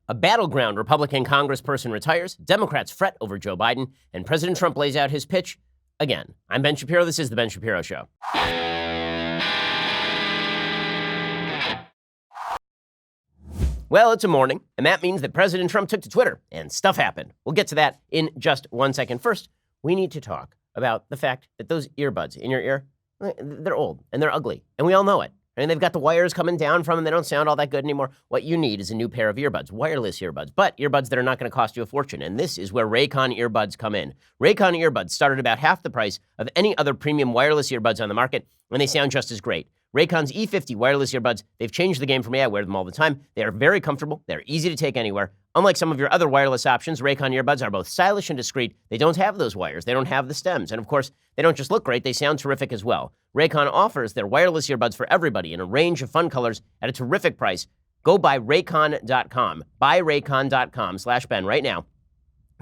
A battleground Republican congressperson retires, Democrats fret over Joe Biden, and President Trump lays out his pitch again. I'm Ben Shapiro. This is The Ben Shapiro Show. Well, it's a morning, and that means that President Trump took to Twitter, and stuff happened. We'll get to that in just 1 second. First, we need to talk about the fact that those earbuds in your ear, they're old, and they're ugly, and we all know it. And they've got the wires coming down from them. They don't sound all that good anymore. What you need is a new pair of earbuds, wireless earbuds, but earbuds that are not going to cost you a fortune. And this is where Raycon earbuds come in. Raycon earbuds start at about half the price of any other premium wireless earbuds on the market, and they sound just as great. Raycon's E50 wireless earbuds, they've changed the game for me. I wear them all the time. They are very comfortable. They're easy to take anywhere. Unlike some of your other wireless options, Raycon earbuds are both stylish and discreet. They don't have those wires. They don't have the stems. And of course, they don't just look great, they sound terrific as well. Raycon offers their wireless earbuds for everybody in a range of fun colors at a terrific price. Go buy Raycon.com. Buy Raycon.com/Ben right now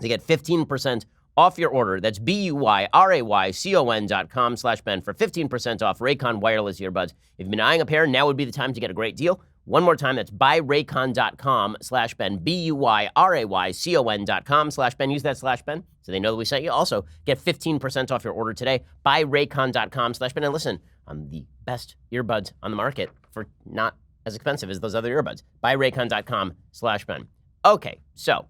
to get 15% off your order. That's BUYRAYCON.com/Ben for 15% off Raycon wireless earbuds. If you've been eyeing a pair, now would be the time to get a great deal. One more time, that's buyraycon.com/Ben, BUYRAYCON.com/Ben. Use that /Ben so they know that we sent you. Also, get 15% off your order today. Buyraycon.com/Ben. And listen, the best earbuds on the market for not as expensive as those other earbuds. Buyraycon.com/Ben. Okay, so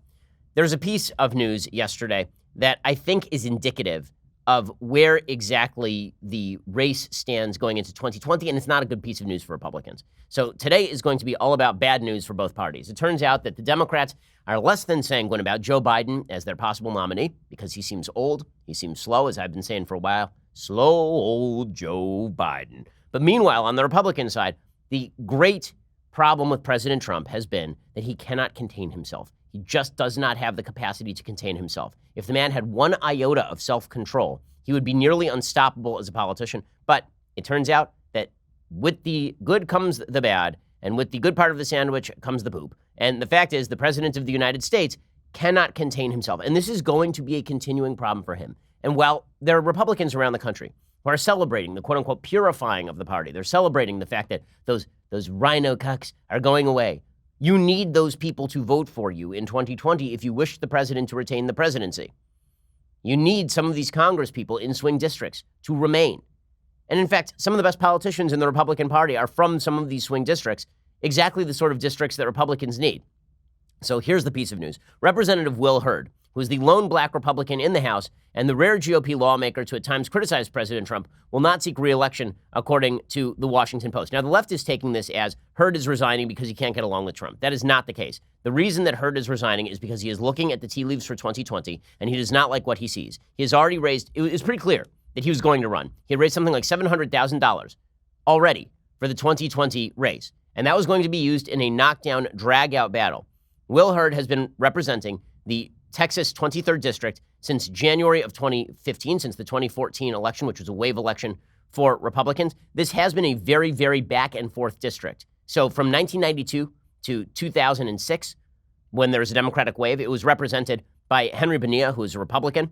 there's a piece of news yesterday that I think is indicative of where exactly the race stands going into 2020, and it's not a good piece of news for Republicans. So today is going to be all about bad news for both parties. It turns out that the Democrats are less than sanguine about Joe Biden as their possible nominee because he seems old, he seems slow, as I've been saying for a while. Slow old Joe Biden. But meanwhile, on the Republican side, the great problem with President Trump has been that he cannot contain himself. He just does not have the capacity to contain himself. If the man had one iota of self-control, he would be nearly unstoppable as a politician. But it turns out that with the good comes the bad, and with the good part of the sandwich comes the poop. And the fact is, the President of the United States cannot contain himself. And this is going to be a continuing problem for him. And while there are Republicans around the country who are celebrating the quote-unquote purifying of the party, they're celebrating the fact that those rhino cucks are going away. You need those people to vote for you in 2020 if you wish the president to retain the presidency. You need some of these Congress people in swing districts to remain. And in fact, some of the best politicians in the Republican Party are from some of these swing districts, exactly the sort of districts that Republicans need. So here's the piece of news. Representative Will Hurd, who is the lone black Republican in the House and the rare GOP lawmaker to at times criticize President Trump, will not seek re-election, according to the Washington Post. Now, the left is taking this as Hurd is resigning because he can't get along with Trump. That is not the case. The reason that Hurd is resigning is because he is looking at the tea leaves for 2020, and he does not like what he sees. He has already raised, it was pretty clear that he was going to run. He had raised something like $700,000 already for the 2020 race, and that was going to be used in a knockdown, drag-out battle. Will Hurd has been representing the Texas 23rd District since January of 2015, since the 2014 election, which was a wave election for Republicans. This has been a very, very back and forth district. So from 1992 to 2006, when there was a Democratic wave, it was represented by Henry Bonilla, who is a Republican.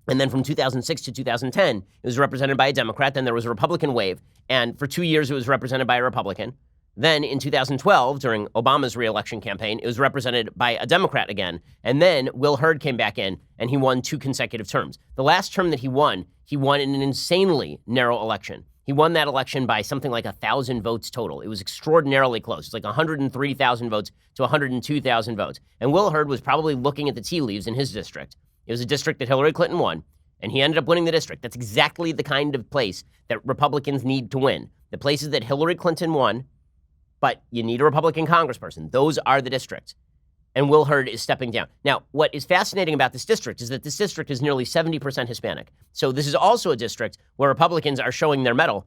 And then from 2006 to 2010, it was represented by a Democrat. Then there was a Republican wave. And for 2 years, it was represented by a Republican. Then in 2012, during Obama's re-election campaign, it was represented by a Democrat again. And then Will Hurd came back in, and he won 2 consecutive terms. The last term that he won in an insanely narrow election. He won that election by something like 1,000 votes total. It was extraordinarily close. It's like 103,000 votes to 102,000 votes. And Will Hurd was probably looking at the tea leaves in his district. It was a district that Hillary Clinton won, and he ended up winning the district. That's exactly the kind of place that Republicans need to win. The places that Hillary Clinton won, but you need a Republican congressperson. Those are the districts. And Will Hurd is stepping down. Now, what is fascinating about this district is that this district is nearly 70% Hispanic. So this is also a district where Republicans are showing their mettle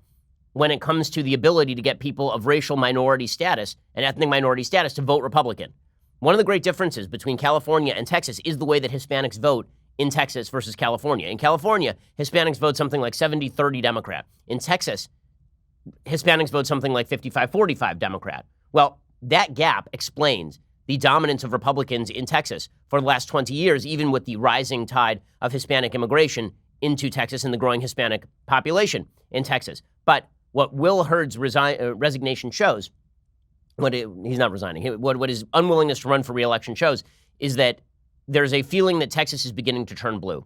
when it comes to the ability to get people of racial minority status and ethnic minority status to vote Republican. One of the great differences between California and Texas is the way that Hispanics vote in Texas versus California. In California, Hispanics vote something like 70-30 Democrat. In Texas, Hispanics vote something like 55-45 Democrat. Well, that gap explains the dominance of Republicans in Texas for the last 20 years, even with the rising tide of Hispanic immigration into Texas and the growing Hispanic population in Texas. But what Will Hurd's resignation shows he's not resigning. What his unwillingness to run for re-election shows is that there's a feeling that Texas is beginning to turn blue.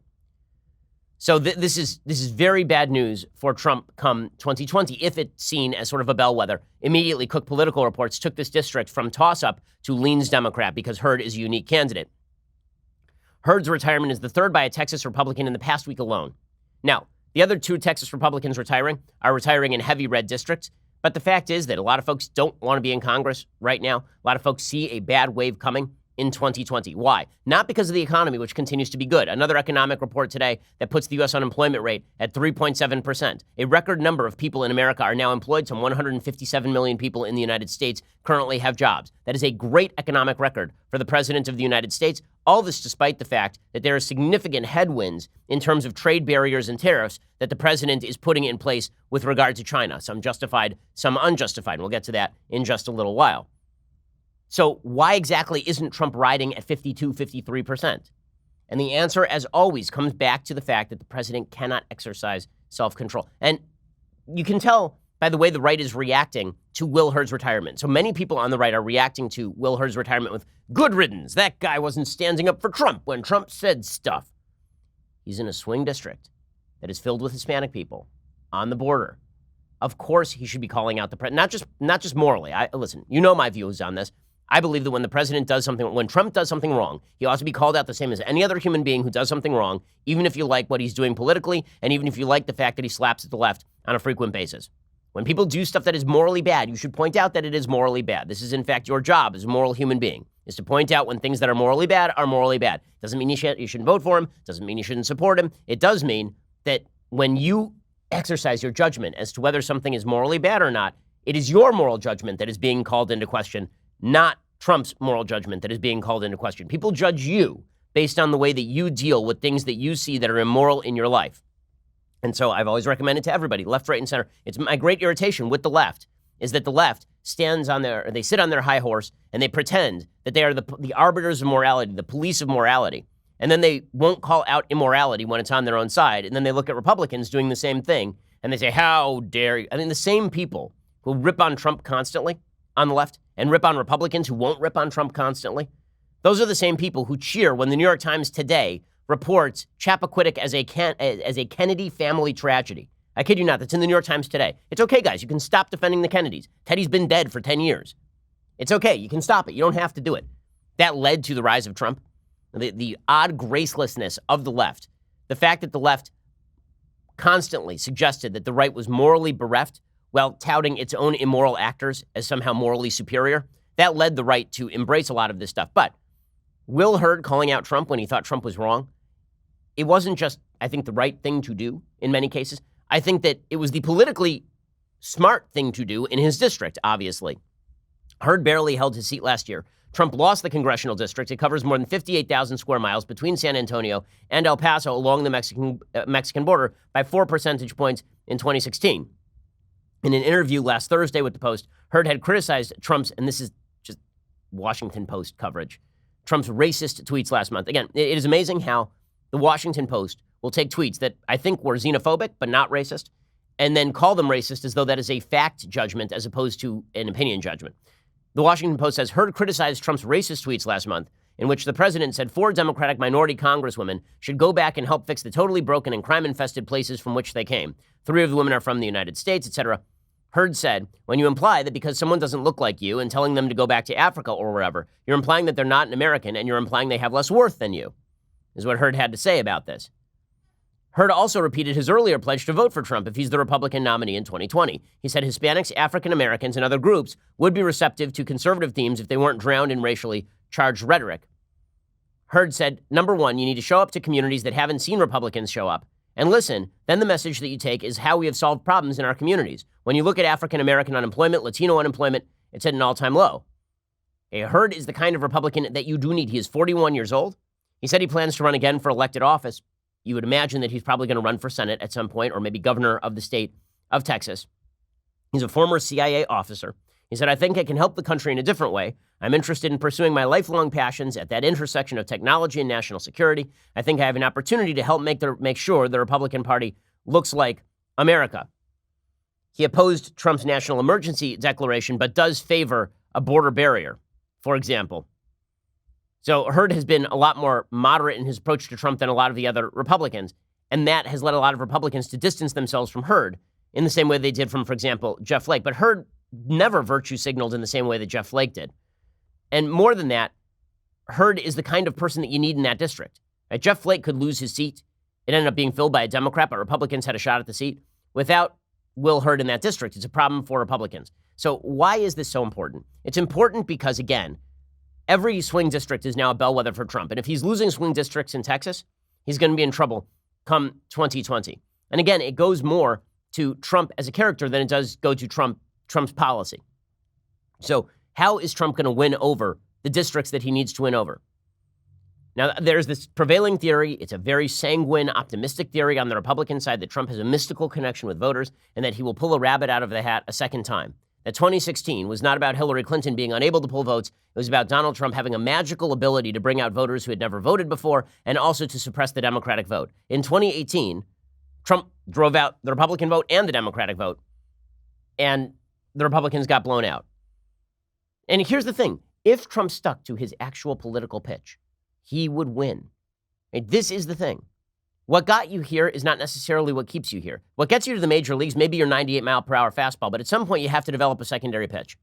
So this is very bad news for Trump come 2020, if it's seen as sort of a bellwether. Immediately, Cook Political Reports took this district from toss-up to leans Democrat because Hurd is a unique candidate. Hurd's retirement is the third by a Texas Republican in the past week alone. Now, the other two Texas Republicans are retiring in heavy red districts. But the fact is that a lot of folks don't want to be in Congress right now. A lot of folks see a bad wave coming in 2020. Why? Not because of the economy, which continues to be good. Another economic report today that puts the U.S. unemployment rate at 3.7%. A record number of people in America are now employed. Some 157 million people in the United States currently have jobs. That is a great economic record for the President of the United States. All this despite the fact that there are significant headwinds in terms of trade barriers and tariffs that the president is putting in place with regard to China. Some justified, some unjustified. We'll get to that in just a little while. So why exactly isn't Trump riding at 52, 53%? And the answer, as always, comes back to the fact that the president cannot exercise self-control. And you can tell by the way the right is reacting to Will Hurd's retirement. So many people on the right are reacting to Will Hurd's retirement with good riddance. That guy wasn't standing up for Trump when Trump said stuff. He's in a swing district that is filled with Hispanic people on the border. Of course, he should be calling out the president, not just morally. Listen, you know my views on this. I believe that when the president does something, when Trump does something wrong, he ought to be called out the same as any other human being who does something wrong, even if you like what he's doing politically, and even if you like the fact that he slaps at the left on a frequent basis. When people do stuff that is morally bad, you should point out that it is morally bad. This is, in fact, your job as a moral human being, is to point out when things that are morally bad are morally bad. Doesn't mean you shouldn't vote for him. Doesn't mean you shouldn't support him. It does mean that when you exercise your judgment as to whether something is morally bad or not, it is your moral judgment that is being called into question, not Trump's moral judgment that is being called into question. People judge you based on the way that you deal with things that you see that are immoral in your life. And so I've always recommended to everybody, left, right, and center. It's my great irritation with the left is that the left they sit on their high horse and they pretend that they are the arbiters of morality, the police of morality. And then they won't call out immorality when it's on their own side. And then they look at Republicans doing the same thing and they say, how dare you? I mean, the same people who rip on Trump constantly on the left and rip on Republicans who won't rip on Trump constantly, those are the same people who cheer when the New York Times today reports Chappaquiddick as a Kennedy family tragedy. I kid you not, that's in the New York Times today. It's okay, guys. You can stop defending the Kennedys. Teddy's been dead for 10 years. It's okay. You can stop it. You don't have to do it. That led to the rise of Trump. The odd gracelessness of the left. The fact that the left constantly suggested that the right was morally bereft while touting its own immoral actors as somehow morally superior, that led the right to embrace a lot of this stuff. But Will Hurd calling out Trump when he thought Trump was wrong, it wasn't just, I think, the right thing to do in many cases. I think that it was the politically smart thing to do in his district, obviously. Hurd barely held his seat last year. Trump lost the congressional district. It covers more than 58,000 square miles between San Antonio and El Paso along the Mexican border by 4 percentage points in 2016. In an interview last Thursday with the Post, Hurd had criticized Trump's, and this is just Washington Post coverage, Trump's racist tweets last month. Again, it is amazing how the Washington Post will take tweets that I think were xenophobic but not racist and then call them racist as though that is a fact judgment as opposed to an opinion judgment. The Washington Post says Hurd criticized Trump's racist tweets last month in which the president said 4 Democratic minority congresswomen should go back and help fix the totally broken and crime-infested places from which they came. 3 of the women are from the United States, etc. Hurd said, when you imply that because someone doesn't look like you and telling them to go back to Africa or wherever, you're implying that they're not an American and you're implying they have less worth than you, is what Hurd had to say about this. Hurd also repeated his earlier pledge to vote for Trump if he's the Republican nominee in 2020. He said Hispanics, African Americans, and other groups would be receptive to conservative themes if they weren't drowned in racially charged rhetoric. Hurd said, number one, you need to show up to communities that haven't seen Republicans show up. And listen, then the message that you take is how we have solved problems in our communities. When you look at African American unemployment, Latino unemployment, it's at an all-time low. Hurd is the kind of Republican that you do need. He is 41 years old. He said he plans to run again for elected office. You would imagine that he's probably going to run for Senate at some point or maybe governor of the state of Texas. He's a former CIA officer. He said, I think I can help the country in a different way. I'm interested in pursuing my lifelong passions at that intersection of technology and national security. I think I have an opportunity to help make sure the Republican Party looks like America. He opposed Trump's national emergency declaration, but does favor a border barrier, for example. So Hurd has been a lot more moderate in his approach to Trump than a lot of the other Republicans, and that has led a lot of Republicans to distance themselves from Hurd in the same way they did from, for example, Jeff Flake. But Hurd never virtue signaled in the same way that Jeff Flake did. And more than that, Hurd is the kind of person that you need in that district. Right? Jeff Flake could lose his seat. It ended up being filled by a Democrat, but Republicans had a shot at the seat. Without Will Hurd in that district, it's a problem for Republicans. So why is this so important? It's important because, again, every swing district is now a bellwether for Trump. And if he's losing swing districts in Texas, he's going to be in trouble come 2020. And again, it goes more to Trump as a character than it does go to Trump's policy. So how is Trump going to win over the districts that he needs to win over? Now, there's this prevailing theory. It's a very sanguine, optimistic theory on the Republican side that Trump has a mystical connection with voters and that he will pull a rabbit out of the hat a second time. That 2016 was not about Hillary Clinton being unable to pull votes. It was about Donald Trump having a magical ability to bring out voters who had never voted before and also to suppress the Democratic vote. In 2018, Trump drove out the Republican vote and the Democratic vote, and the Republicans got blown out. And here's the thing. If Trump stuck to his actual political pitch, he would win. And this is the thing. What got you here is not necessarily what keeps you here. What gets you to the major leagues may be your 98-mile-per-hour fastball, but at some point you have to develop a secondary pitch.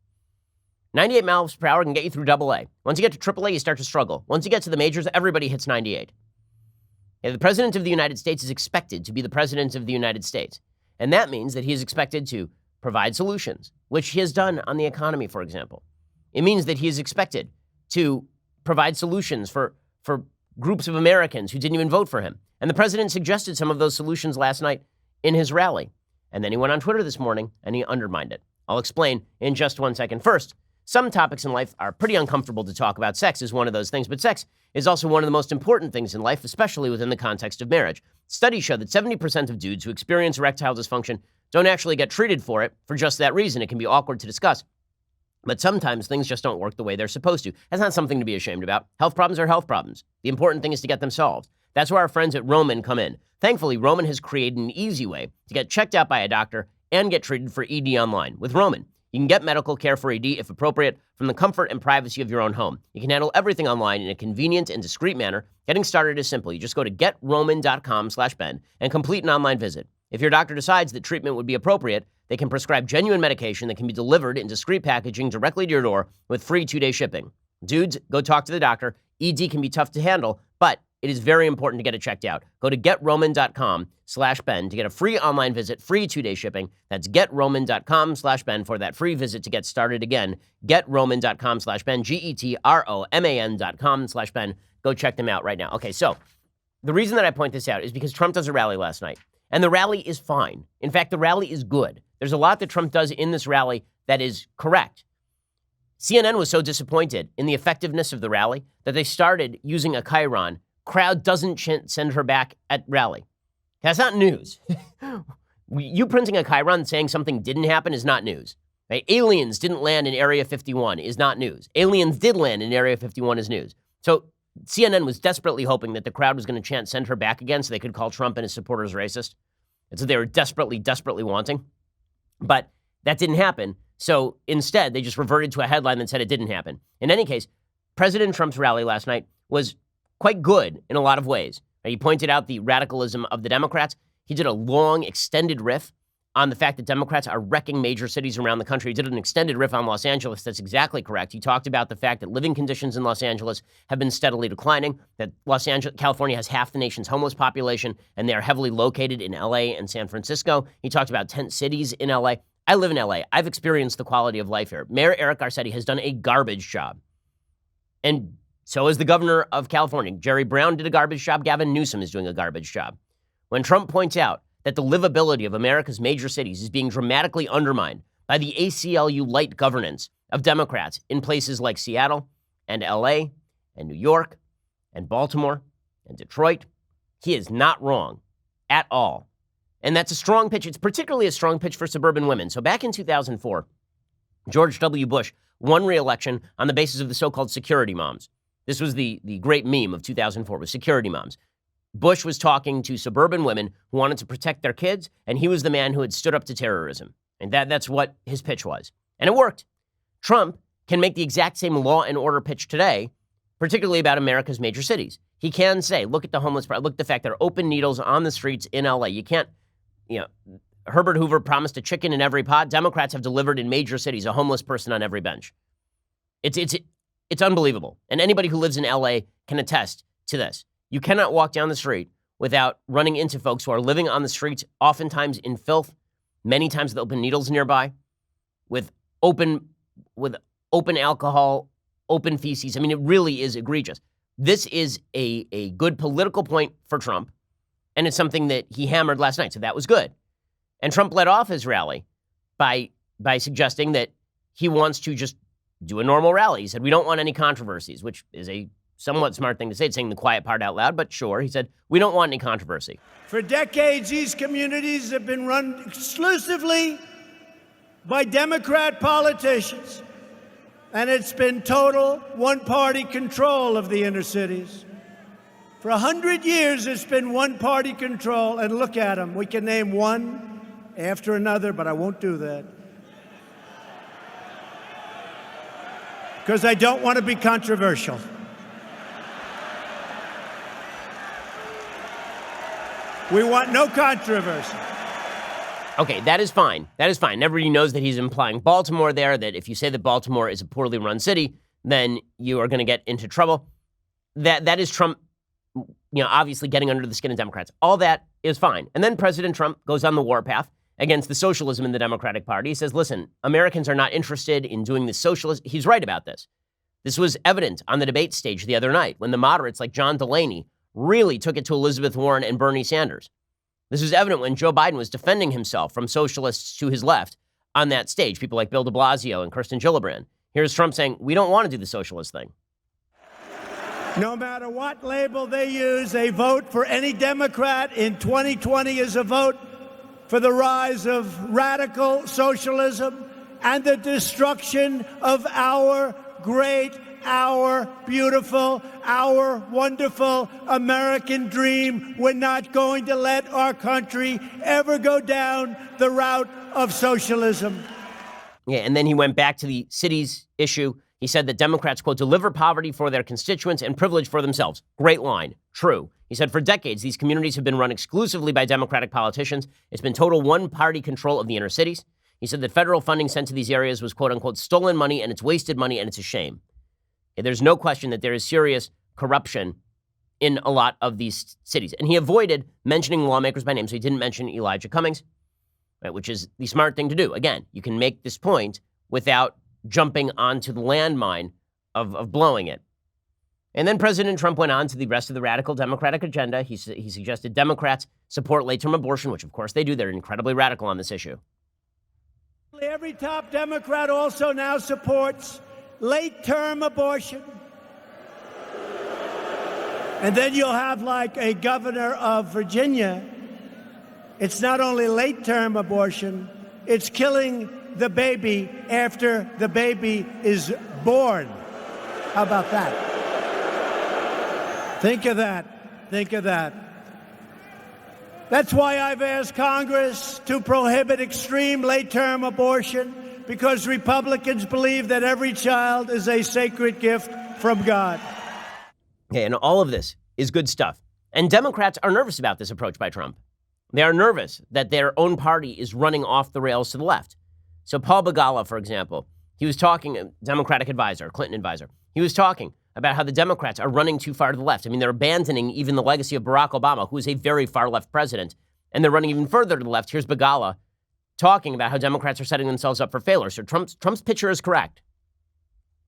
98 miles per hour can get you through AA. Once you get to AAA, you start to struggle. Once you get to the majors, everybody hits 98. The President of the United States is expected to be the President of the United States. And that means that he is expected to provide solutions, which he has done on the economy, for example. It means that he is expected to provide solutions for groups of Americans who didn't even vote for him. And the president suggested some of those solutions last night in his rally. And then he went on Twitter this morning and he undermined it. I'll explain in just 1 second. First, some topics in life are pretty uncomfortable to talk about. Sex is one of those things, but sex is also one of the most important things in life, especially within the context of marriage. Studies show that 70% of dudes who experience erectile dysfunction don't actually get treated for it for just that reason. It can be awkward to discuss. But sometimes things just don't work the way they're supposed to. That's not something to be ashamed about. Health problems are health problems. The important thing is to get them solved. That's where our friends at Roman come in. Thankfully, Roman has created an easy way to get checked out by a doctor and get treated for ED online. With Roman, you can get medical care for ED, if appropriate, from the comfort and privacy of your own home. You can handle everything online in a convenient and discreet manner. Getting started is simple. You just go to getroman.com/Ben and complete an online visit. If your doctor decides that treatment would be appropriate, they can prescribe genuine medication that can be delivered in discreet packaging directly to your door with free 2-day shipping. Dudes, go talk to the doctor. ED can be tough to handle, but it is very important to get it checked out. Go to getroman.com/Ben to get a free online visit, free 2-day shipping. That's getroman.com/Ben for that free visit to get started. Again, getroman.com/Ben, getroman.com/Ben. Go check them out right now. Okay, so the reason that I point this out is because Trump does a rally last night. And the rally is fine. In fact, the rally is good. There's a lot that Trump does in this rally that is correct. CNN was so disappointed in the effectiveness of the rally that they started using a chyron. Crowd doesn't send her back at rally. That's not news. You printing a chyron saying something didn't happen is not news. Right? Aliens didn't land in Area 51 is not news. Aliens did land in Area 51 is news. So CNN was desperately hoping that the crowd was going to chant send her back again so they could call Trump and his supporters racist. And so they were desperately wanting. But that didn't happen. So instead, they just reverted to a headline that said it didn't happen. In any case, President Trump's rally last night was quite good in a lot of ways. He pointed out the radicalism of the Democrats. He did a long, extended riff on the fact that Democrats are wrecking major cities around the country. He did an extended riff on Los Angeles. That's exactly correct. He talked about the fact that living conditions in Los Angeles have been steadily declining, that California has half the nation's homeless population, and they are heavily located in LA and San Francisco. He talked about tent cities in LA. I live in LA. I've experienced the quality of life here. Mayor Eric Garcetti has done a garbage job. And so is the governor of California. Jerry Brown did a garbage job. Gavin Newsom is doing a garbage job. When Trump points out that the livability of America's major cities is being dramatically undermined by the ACLU-light governance of Democrats in places like Seattle and LA and New York and Baltimore and Detroit, he is not wrong at all. And that's a strong pitch. It's particularly a strong pitch for suburban women. So back in 2004, George W. Bush won re-election on the basis of the so-called security moms. This was the great meme of 2004, was security moms. Bush was talking to suburban women who wanted to protect their kids, and he was the man who had stood up to terrorism. And that's what his pitch was. And it worked. Trump can make the exact same law and order pitch today, particularly about America's major cities. He can say, look at the homeless, look at the fact there are open needles on the streets in LA. You can't, Herbert Hoover promised a chicken in every pot. Democrats have delivered in major cities, a homeless person on every bench. It's unbelievable. And anybody who lives in LA can attest to this. You cannot walk down the street without running into folks who are living on the streets, oftentimes in filth, many times with open needles nearby, with open alcohol, open feces. I mean, it really is egregious. This is a good political point for Trump, and it's something that he hammered last night, so that was good. And Trump led off his rally by suggesting that he wants to just do a normal rally. He said, we don't want any controversies, which is a somewhat smart thing to say, saying the quiet part out loud, but sure. He said, we don't want any controversy. For decades, these communities have been run exclusively by Democrat politicians. And it's been total one-party control of the inner cities. For 100 years, it's been one-party control. And look at them. We can name one after another, but I won't do that. Because I don't want to be controversial. We want no controversy. Okay, that is fine. That is fine. Everybody knows that he's implying Baltimore there, that if you say that Baltimore is a poorly run city, then you are going to get into trouble. That is Trump, obviously getting under the skin of Democrats. All that is fine. And then President Trump goes on the warpath against the socialism in the Democratic Party. He says, listen, Americans are not interested in doing this socialist. He's right about this. This was evident on the debate stage the other night when the moderates like John Delaney really took it to Elizabeth Warren and Bernie Sanders. This was evident when Joe Biden was defending himself from socialists to his left on that stage, people like Bill de Blasio and Kirsten Gillibrand. Here's Trump saying, we don't want to do the socialist thing. No matter what label they use, a vote for any Democrat in 2020 is a vote for the rise of radical socialism and the destruction of our great, our beautiful, our wonderful American dream. We're not going to let our country ever go down the route of socialism. Yeah, and then he went back to the cities issue. He said that Democrats, quote, deliver poverty for their constituents and privilege for themselves. Great line. True. He said for decades, these communities have been run exclusively by Democratic politicians. It's been total one-party control of the inner cities. He said that federal funding sent to these areas was, quote, unquote, stolen money, and it's wasted money, and it's a shame. There's no question that there is serious corruption in a lot of these cities. And he avoided mentioning lawmakers by name, so he didn't mention Elijah Cummings, right, which is the smart thing to do. Again, you can make this point without jumping onto the landmine of blowing it. And then President Trump went on to the rest of the radical Democratic agenda. He suggested Democrats support late-term abortion, which of course they do. They're incredibly radical on this issue. Every top Democrat also now supports late-term abortion. And then you'll have like a governor of Virginia. It's not only late-term abortion, it's killing the baby after the baby is born. How about that? Think of that. Think of that. That's why I've asked Congress to prohibit extreme late-term abortion, because Republicans believe that every child is a sacred gift from God. Okay, and all of this is good stuff. And Democrats are nervous about this approach by Trump. They are nervous that their own party is running off the rails to the left. So Paul Begala, for example, he was talking, a Democratic advisor, Clinton advisor, he was talking about how the Democrats are running too far to the left. I mean, they're abandoning even the legacy of Barack Obama, who is a very far-left president, and they're running even further to the left. Here's Begala talking about how Democrats are setting themselves up for failure. So Trump's picture is correct.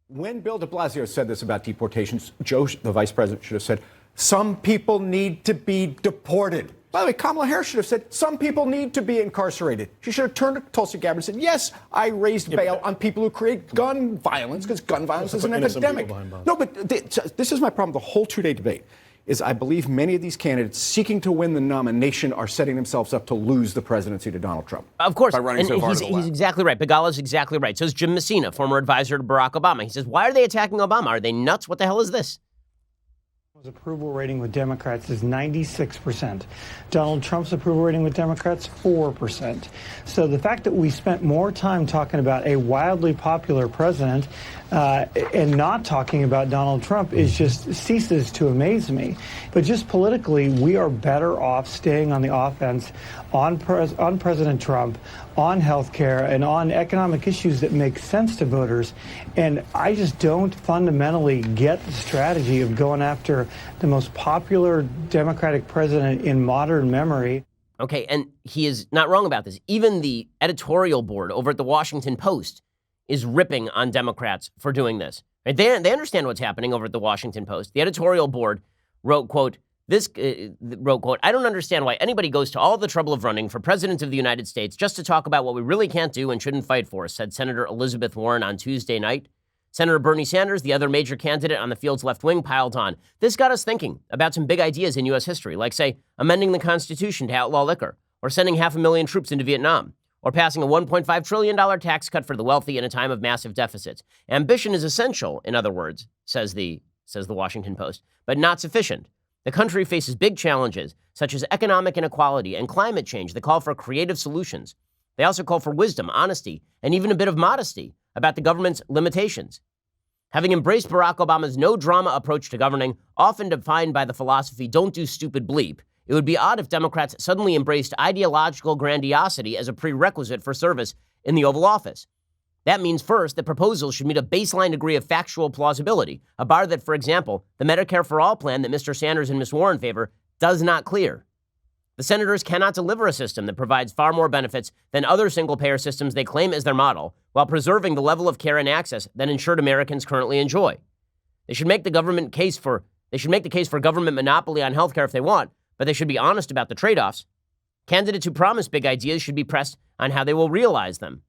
When Bill de Blasio said this about deportations, Joe, the vice president, should have said, some people need to be deported. By the way, Kamala Harris should have said, some people need to be incarcerated. She should have turned to Tulsi Gabbard and said, yes, I raised bail on people who create gun violence, because gun violence is an epidemic. No, but this is my problem. The whole two-day debate is I believe many of these candidates seeking to win the nomination are setting themselves up to lose the presidency to Donald Trump. Of course. By running so far to the left. He's exactly right. Begala's exactly right. So is Jim Messina, former advisor to Barack Obama. He says, why are they attacking Obama? Are they nuts? What the hell is this? Approval rating with Democrats is 96%. Donald Trump's approval rating with Democrats, 4%. So the fact that we spent more time talking about a wildly popular president and not talking about Donald Trump is just ceases to amaze me. But just politically, we are better off staying on the offense on President Trump, on health care, and on economic issues that make sense to voters. And I just don't fundamentally get the strategy of going after the most popular Democratic president in modern memory. Okay, and he is not wrong about this. Even the editorial board over at the Washington Post is ripping on Democrats for doing this. Right? They understand what's happening over at the Washington Post. The editorial board wrote, quote, I don't understand why anybody goes to all the trouble of running for president of the United States just to talk about what we really can't do and shouldn't fight for, said Senator Elizabeth Warren on Tuesday night. Senator Bernie Sanders, the other major candidate on the field's left wing, piled on. This got us thinking about some big ideas in U.S. history, like, say, amending the Constitution to outlaw liquor, or sending 500,000 troops into Vietnam, or passing a $1.5 trillion tax cut for the wealthy in a time of massive deficits. Ambition is essential, in other words, says the Washington Post, but not sufficient. The country faces big challenges, such as economic inequality and climate change that call for creative solutions. They also call for wisdom, honesty, and even a bit of modesty about the government's limitations. Having embraced Barack Obama's no-drama approach to governing, often defined by the philosophy, don't do stupid bleep, it would be odd if Democrats suddenly embraced ideological grandiosity as a prerequisite for service in the Oval Office. That means, first, that proposals should meet a baseline degree of factual plausibility, a bar that, for example, the Medicare for All plan that Mr. Sanders and Ms. Warren favor does not clear. The senators cannot deliver a system that provides far more benefits than other single-payer systems they claim as their model, while preserving the level of care and access that insured Americans currently enjoy. They should make the case for government monopoly on health care if they want, but they should be honest about the trade-offs. Candidates who promise big ideas should be pressed on how they will realize them.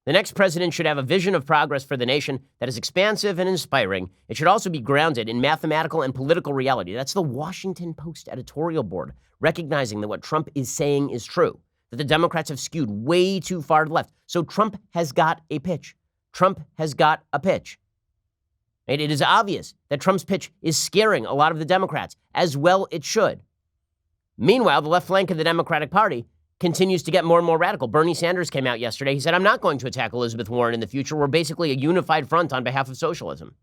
The next president should have a vision of progress for the nation that is expansive and inspiring. It should also be grounded in mathematical and political reality. That's the Washington Post editorial board, recognizing that what Trump is saying is true, that the Democrats have skewed way too far to the left. So Trump has got a pitch. Trump has got a pitch. And it is obvious that Trump's pitch is scaring a lot of the Democrats, as well it should. Meanwhile, the left flank of the Democratic Party continues to get more and more radical. Bernie Sanders came out yesterday. He said, I'm not going to attack Elizabeth Warren in the future. We're basically a unified front on behalf of socialism.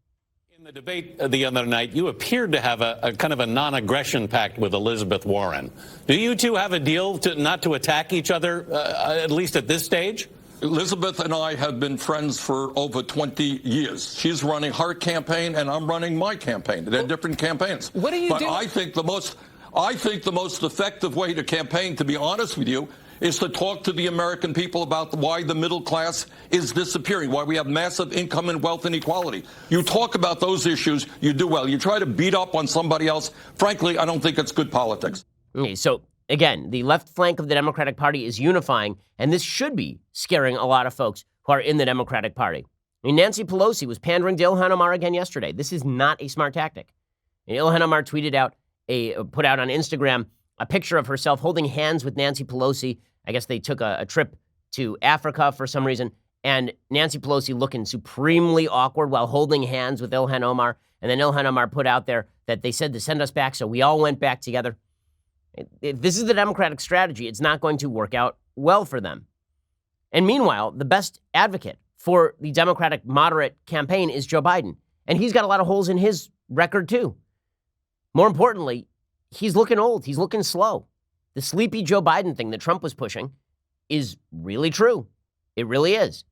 In the debate the other night, you appeared to have a kind of a non-aggression pact with Elizabeth Warren. Do you two have a deal not to attack each other, at least at this stage? Elizabeth and I have been friends for over 20 years. She's running her campaign, and I'm running my campaign. They're different campaigns. What do you do? But I think the most effective way to campaign, to be honest with you, is to talk to the American people about why the middle class is disappearing, why we have massive income and wealth inequality. You talk about those issues, you do well. You try to beat up on somebody else. Frankly, I don't think it's good politics. Okay, so again, the left flank of the Democratic Party is unifying, and this should be scaring a lot of folks who are in the Democratic Party. I mean, Nancy Pelosi was pandering to Ilhan Omar again yesterday. This is not a smart tactic. And Ilhan Omar put out on Instagram a picture of herself holding hands with Nancy Pelosi. I guess they took a trip to Africa for some reason, and Nancy Pelosi looking supremely awkward while holding hands with Ilhan Omar. And then Ilhan Omar put out there that they said to send us back, so we all went back together. If this is the Democratic strategy, it's not going to work out well for them. And meanwhile, the best advocate for the Democratic moderate campaign is Joe Biden. And he's got a lot of holes in his record, too. More importantly, he's looking old. He's looking slow. The sleepy Joe Biden thing that Trump was pushing is really true. It really is.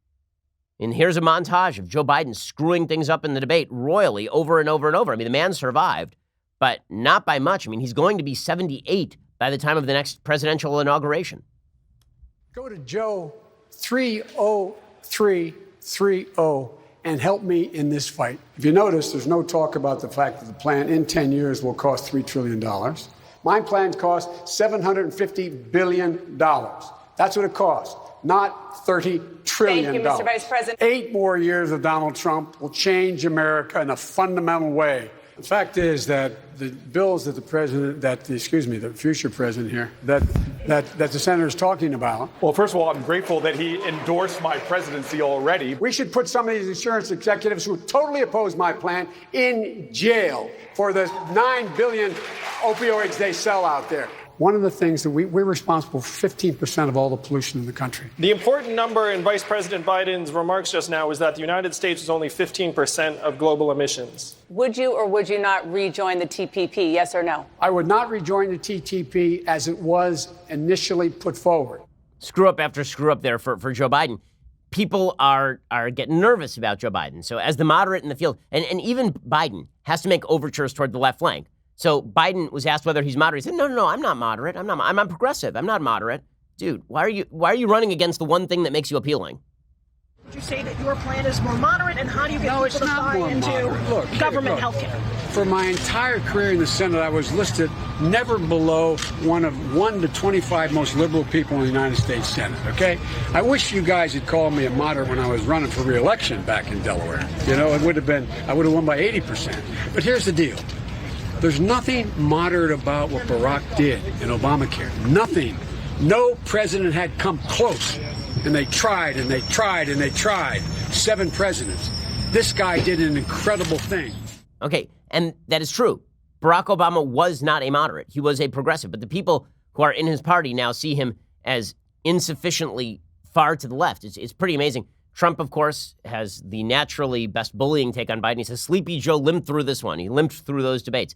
And here's a montage of Joe Biden screwing things up in the debate royally over and over and over. I mean, the man survived, but not by much. I mean, he's going to be 78 by the time of the next presidential inauguration. Go to Joe 30330 and help me in this fight. If you notice, there's no talk about the fact that the plan in 10 years will cost $3 trillion. My plans cost $750 billion. That's what it costs, not $30 trillion. Thank you, Mr. Vice President. 8 more years of Donald Trump will change America in a fundamental way. The fact is that the bills that the future president here, that that the senator's talking about. Well, first of all, I'm grateful that he endorsed my presidency already. We should put some of these insurance executives who totally oppose my plan in jail for the 9 billion opioids they sell out there. One of the things that we're responsible for 15% of all the pollution in the country. The important number in Vice President Biden's remarks just now was that the United States is only 15% of global emissions. Would you or would you not rejoin the TPP, yes or no? I would not rejoin the TPP as it was initially put forward. Screw up after screw up there for Joe Biden. People are getting nervous about Joe Biden. So as the moderate in the field, and even Biden has to make overtures toward the left flank. So Biden was asked whether he's moderate. He said, no, I'm not moderate. I'm progressive. I'm not moderate. Dude, why are you running against the one thing that makes you appealing? Would you say that your plan is more moderate, and how do you get people to buy into government health care? For my entire career in the Senate, I was listed never below one of 1 to 25 most liberal people in the United States Senate, okay? I wish you guys had called me a moderate when I was running for re-election back in Delaware. You know, I would have won by 80%. But here's the deal. There's nothing moderate about what Barack did in Obamacare. Nothing. No president had come close. And they tried and they tried and they tried. 7 presidents. This guy did an incredible thing. Okay, and that is true. Barack Obama was not a moderate. He was a progressive. But the people who are in his party now see him as insufficiently far to the left. It's pretty amazing. Trump, of course, has the naturally best bullying take on Biden. He says, Sleepy Joe limped through this one. He limped through those debates.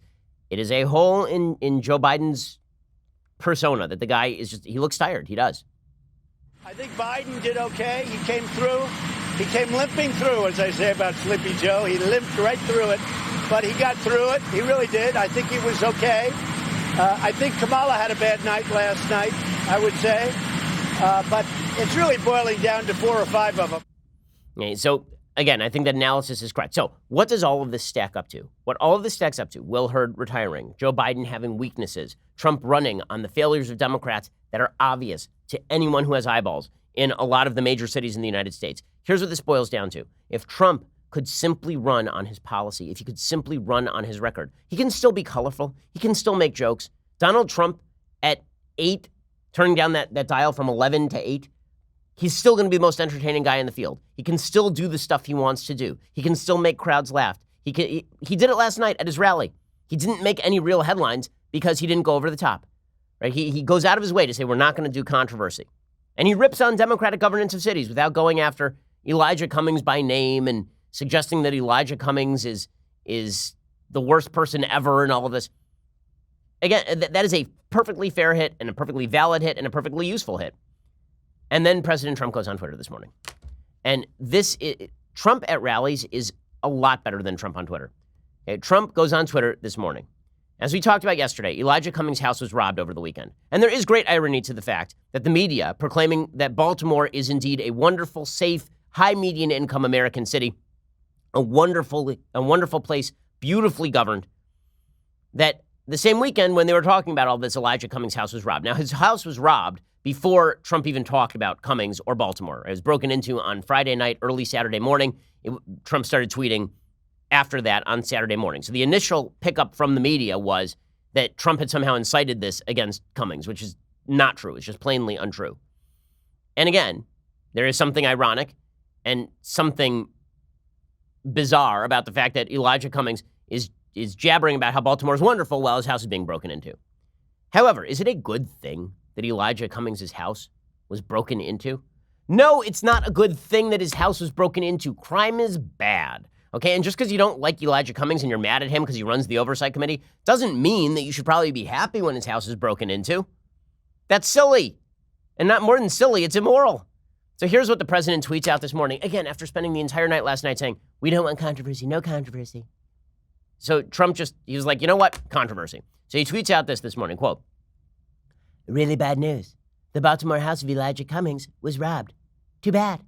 It is a hole in Joe Biden's persona that the guy is just, he looks tired. He does. I think Biden did okay. He came through. He came limping through, as I say about Sleepy Joe. He limped right through it, but he got through it. He really did. I think he was okay. I think Kamala had a bad night last night, I would say. But it's really boiling down to 4 or 5 of them. Okay, so, again, I think that analysis is correct. So what does all of this stack up to? What all of this stacks up to, Will Hurd retiring, Joe Biden having weaknesses, Trump running on the failures of Democrats that are obvious to anyone who has eyeballs in a lot of the major cities in the United States. Here's what this boils down to. If Trump could simply run on his policy, if he could simply run on his record, he can still be colorful. He can still make jokes. Donald Trump at 8, turning down that dial from 11 to 8, he's still going to be the most entertaining guy in the field. He can still do the stuff he wants to do. He can still make crowds laugh. He did it last night at his rally. He didn't make any real headlines because he didn't go over the top. Right? He goes out of his way to say we're not going to do controversy. And he rips on Democratic governance of cities without going after Elijah Cummings by name and suggesting that Elijah Cummings is the worst person ever and all of this. Again, that is a perfectly fair hit and a perfectly valid hit and a perfectly useful hit. And then President Trump goes on Twitter this morning. And Trump at rallies is a lot better than Trump on Twitter. Okay, Trump goes on Twitter this morning. As we talked about yesterday, Elijah Cummings' house was robbed over the weekend. And there is great irony to the fact that the media proclaiming that Baltimore is indeed a wonderful, safe, high median income American city, a wonderful place, beautifully governed, that the same weekend when they were talking about all this, Elijah Cummings' house was robbed. Now, his house was robbed before Trump even talked about Cummings or Baltimore. It was broken into on Friday night, early Saturday morning. Trump started tweeting after that on Saturday morning. So the initial pickup from the media was that Trump had somehow incited this against Cummings, which is not true. It's just plainly untrue. And again, there is something ironic and something bizarre about the fact that Elijah Cummings is jabbering about how Baltimore is wonderful while his house is being broken into. However, is it a good thing that Elijah Cummings' house was broken into? No, it's not a good thing that his house was broken into. Crime is bad. Okay, and just because you don't like Elijah Cummings and you're mad at him because he runs the Oversight Committee doesn't mean that you should probably be happy when his house is broken into. That's silly. And not more than silly, it's immoral. So here's what the president tweets out this morning, again, after spending the entire night last night saying, we don't want controversy, no controversy. So Trump he was like, you know what? Controversy. So he tweets out this morning, quote, really bad news. The Baltimore house of Elijah Cummings was robbed. Too bad.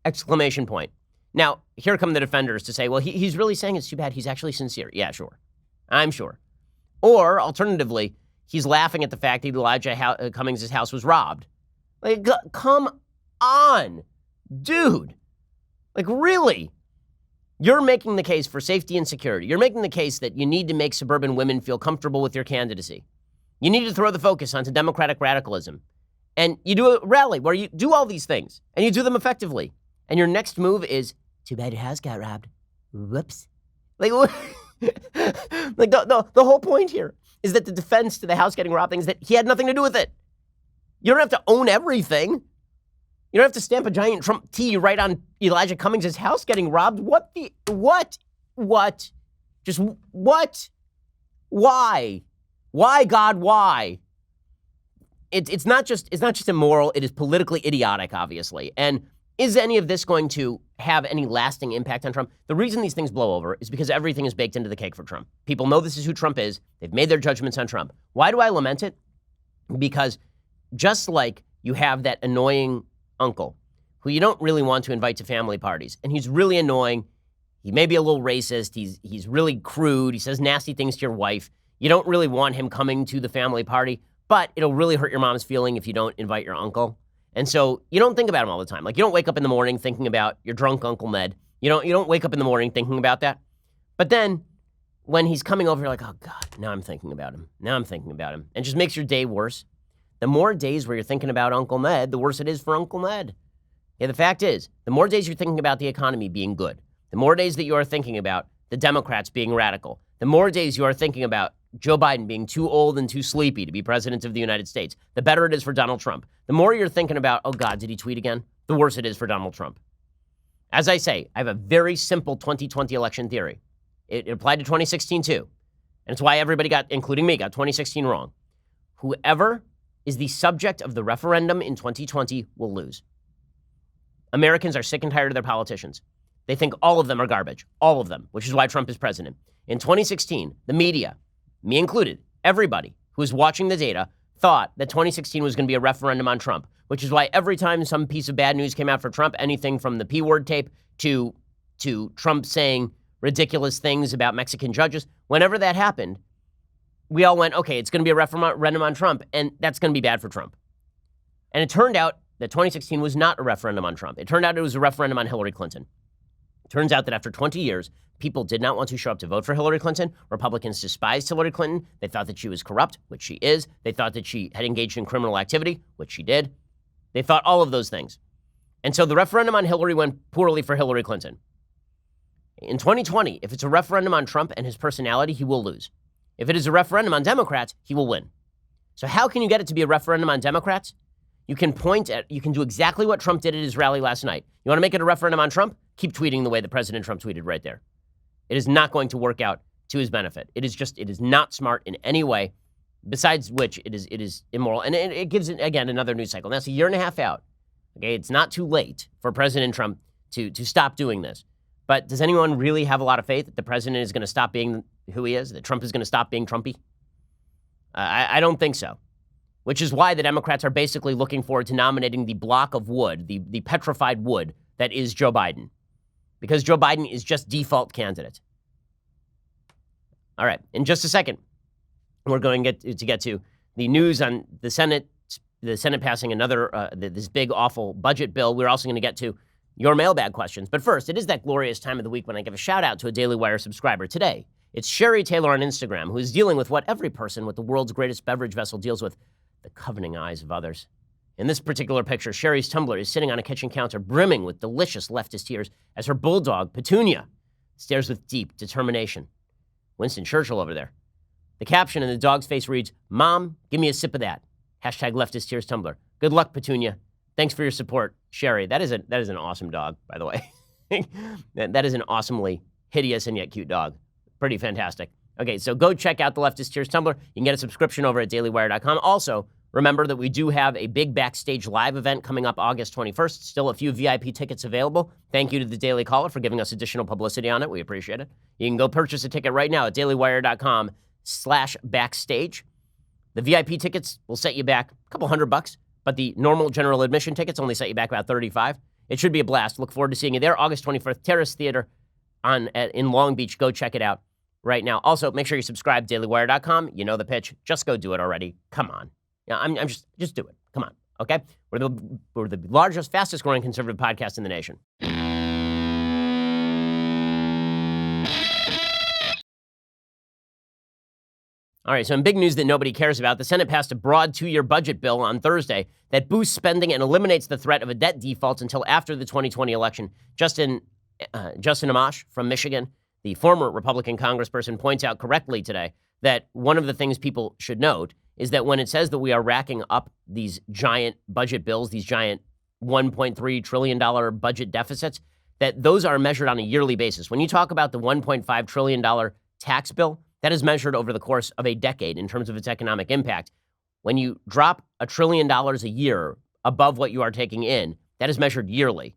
Exclamation point. Now, here come the defenders to say, well, he's really saying it's too bad. He's actually sincere. Yeah, sure. I'm sure. Or, alternatively, he's laughing at the fact that Elijah Cummings' house was robbed. Like, come on, dude. Like, really? You're making the case for safety and security. You're making the case that you need to make suburban women feel comfortable with your candidacy. You need to throw the focus onto democratic radicalism. And you do a rally where you do all these things, and you do them effectively. And your next move is, too bad your house got robbed. Whoops. Like the whole point here is that the defense to the house getting robbed thing is that he had nothing to do with it. You don't have to own everything. You don't have to stamp a giant Trump T right on Elijah Cummings' house getting robbed. What? Just what? Why? Why, God, why? It's not just immoral, it is politically idiotic, obviously. And is any of this going to have any lasting impact on Trump? The reason these things blow over is because everything is baked into the cake for Trump. People know this is who Trump is. They've made their judgments on Trump. Why do I lament it? Because just like you have that annoying uncle who you don't really want to invite to family parties, and he's really annoying, he may be a little racist, he's really crude, he says nasty things to your wife, you don't really want him coming to the family party, but it'll really hurt your mom's feeling if you don't invite your uncle. And so you don't think about him all the time. Like, you don't wake up in the morning thinking about your drunk Uncle Ned. You don't wake up in the morning thinking about that. But then when he's coming over, you're like, oh God, now I'm thinking about him. And it just makes your day worse. The more days where you're thinking about Uncle Ned, the worse it is for Uncle Ned. Yeah, the fact is, the more days you're thinking about the economy being good, the more days that you are thinking about the Democrats being radical, the more days you are thinking about Joe Biden being too old and too sleepy to be president of the United States, the better it is for Donald Trump. The more you're thinking about, oh God, did he tweet again? The worse it is for Donald Trump. As I say, I have a very simple 2020 election theory. It applied to 2016 too. And it's why everybody including me, got 2016 wrong. Whoever is the subject of the referendum in 2020 will lose. Americans are sick and tired of their politicians. They think all of them are garbage, all of them, which is why Trump is president. In 2016, the media, me included, everybody who was watching the data thought that 2016 was going to be a referendum on Trump, which is why every time some piece of bad news came out for Trump, anything from the P word tape to Trump saying ridiculous things about Mexican judges, whenever that happened, we all went, okay, it's going to be a referendum on Trump, and that's going to be bad for Trump. And it turned out that 2016 was not a referendum on Trump. It turned out it was a referendum on Hillary Clinton. It turns out that after 20 years, people did not want to show up to vote for Hillary Clinton. Republicans despised Hillary Clinton. They thought that she was corrupt, which she is. They thought that she had engaged in criminal activity, which she did. They thought all of those things. And so the referendum on Hillary went poorly for Hillary Clinton. In 2020, if it's a referendum on Trump and his personality, he will lose. If it is a referendum on Democrats, he will win. So how can you get it to be a referendum on Democrats? You can do exactly what Trump did at his rally last night. You want to make it a referendum on Trump? Keep tweeting the way that President Trump tweeted right there. It is not going to work out to his benefit. It is not smart in any way, besides which it is immoral. And it gives it, again, another news cycle. Now it's a year and a half out. Okay, it's not too late for President Trump to stop doing this. But does anyone really have a lot of faith that the president is going to stop being who he is, that Trump is going to stop being Trumpy? I don't think so. Which is why the Democrats are basically looking forward to nominating the block of wood, the petrified wood that is Joe Biden. Because Joe Biden is just default candidate. All right, in just a second, we're going to get to the news on the Senate passing another, this big, awful budget bill. We're also going to get to your mailbag questions. But first, it is that glorious time of the week when I give a shout out to a Daily Wire subscriber. Today, it's Sherry Taylor on Instagram, who is dealing with what every person with the world's greatest beverage vessel deals with, the coveting eyes of others. In this particular picture, Sherry's tumbler is sitting on a kitchen counter brimming with delicious leftist tears as her bulldog, Petunia, stares with deep determination. Winston Churchill over there. The caption in the dog's face reads, "Mom, give me a sip of that. Hashtag leftist tears tumbler. Good luck, Petunia. Thanks for your support, Sherry." That is an awesome dog, by the way. That is an awesomely hideous and yet cute dog. Pretty fantastic. Okay, so go check out the Leftist Tears Tumbler. You can get a subscription over at dailywire.com. Also, remember that we do have a big Backstage Live event coming up August 21st. Still a few VIP tickets available. Thank you to the Daily Caller for giving us additional publicity on it. We appreciate it. You can go purchase a ticket right now at dailywire.com/backstage. The VIP tickets will set you back a couple $100, but the normal general admission tickets only set you back about $35. It should be a blast. Look forward to seeing you there. August 21st, Terrace Theater in Long Beach. Go check it out right now. Also, make sure you subscribe to dailywire.com. You know the pitch. Just go do it already. Come on. Yeah, I'm just do it. Come on. Okay? We're the largest, fastest growing conservative podcast in the nation. All right, so in big news that nobody cares about, the Senate passed a broad 2-year budget bill on Thursday that boosts spending and eliminates the threat of a debt default until after the 2020 election. Justin Amash from Michigan, the former Republican congressperson, points out correctly today that one of the things people should note is that when it says that we are racking up these giant budget bills, these giant $1.3 trillion budget deficits, that those are measured on a yearly basis. When you talk about the $1.5 trillion tax bill, that is measured over the course of a decade in terms of its economic impact. When you drop $1 trillion a year above what you are taking in, that is measured yearly.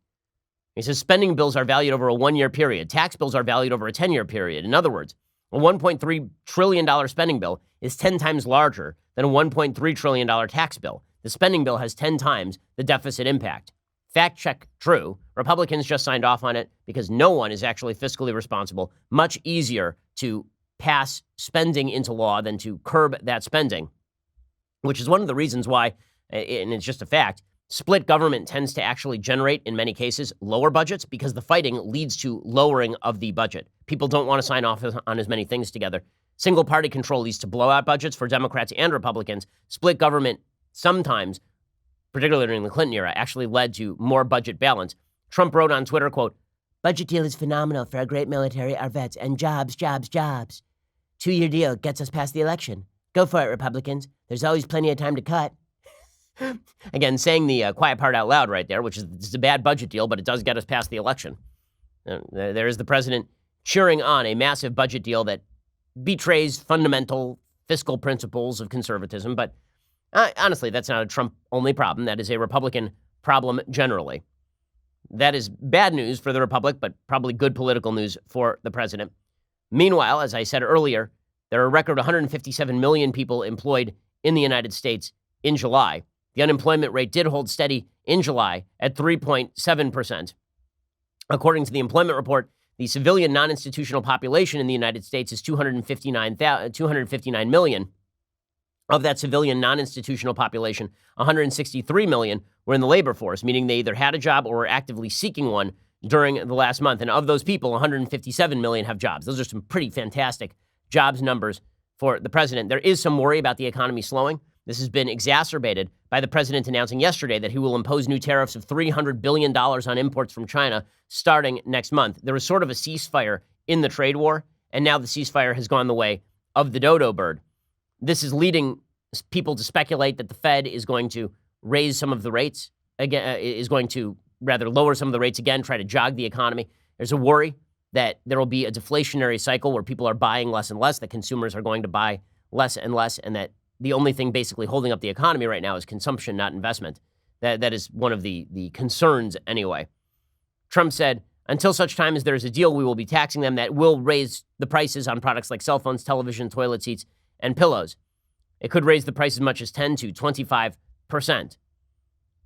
He says spending bills are valued over a 1-year period. Tax bills are valued over a 10-year period. In other words, a $1.3 trillion spending bill is 10 times larger than a $1.3 trillion tax bill. The spending bill has 10 times the deficit impact. Fact check true. Republicans just signed off on it because no one is actually fiscally responsible. Much easier to pass spending into law than to curb that spending, which is one of the reasons why, and it's just a fact, split government tends to actually generate, in many cases, lower budgets because the fighting leads to lowering of the budget. People don't want to sign off on as many things together. Single party control leads to blowout budgets for Democrats and Republicans. Split government sometimes, particularly during the Clinton era, actually led to more budget balance. Trump wrote on Twitter, quote, "Budget deal is phenomenal for our great military, our vets, and jobs, jobs, jobs. 2-year deal gets us past the election. Go for it, Republicans. There's always plenty of time to cut." Again, saying the quiet part out loud right there, which is it's a bad budget deal, but it does get us past the election. There is the president cheering on a massive budget deal that betrays fundamental fiscal principles of conservatism. But honestly, that's not a Trump-only problem. That is a Republican problem generally. That is bad news for the Republic, but probably good political news for the president. Meanwhile, as I said earlier, there are a record 157 million people employed in the United States in July. The unemployment rate did hold steady in July at 3.7%. According to the employment report, the civilian non-institutional population in the United States is 259 million. Of that civilian non-institutional population, 163 million were in the labor force, meaning they either had a job or were actively seeking one during the last month. And of those people, 157 million have jobs. Those are some pretty fantastic jobs numbers for the president. There is some worry about the economy slowing. This has been exacerbated by the president announcing yesterday that he will impose new tariffs of $300 billion on imports from China starting next month. There was sort of a ceasefire in the trade war, and now the ceasefire has gone the way of the dodo bird. This is leading people to speculate that the Fed is going to raise some of the rates again, is going to rather lower some of the rates again, try to jog the economy. There's a worry that there will be a deflationary cycle where people are buying less and less, that consumers are going to buy less and less, and that the only thing basically holding up the economy right now is consumption, not investment. That is one of the concerns anyway. Trump said, until such time as there is a deal, we will be taxing them. That will raise the prices on products like cell phones, television, toilet seats, and pillows. It could raise the price as much as 10 to 25%.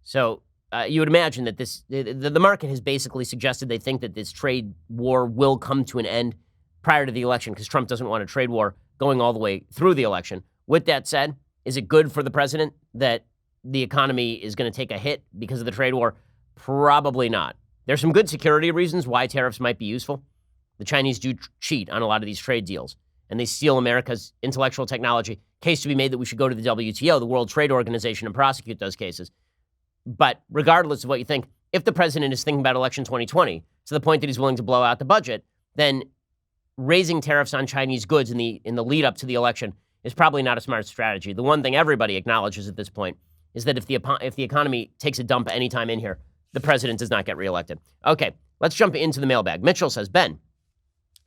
So you would imagine that the market has basically suggested they think that this trade war will come to an end prior to the election because Trump doesn't want a trade war going all the way through the election. With that said, is it good for the president that the economy is going to take a hit because of the trade war? Probably not. There's some good security reasons why tariffs might be useful. The Chinese do cheat on a lot of these trade deals, and they steal America's intellectual technology. Case to be made that we should go to the WTO, the World Trade Organization, and prosecute those cases. But regardless of what you think, if the president is thinking about election 2020 to the point that he's willing to blow out the budget, then raising tariffs on Chinese goods in the lead up to the election is probably not a smart strategy. The one thing everybody acknowledges at this point is that if the economy takes a dump anytime in here, the president does not get reelected. Okay, let's jump into the mailbag. Mitchell says, Ben,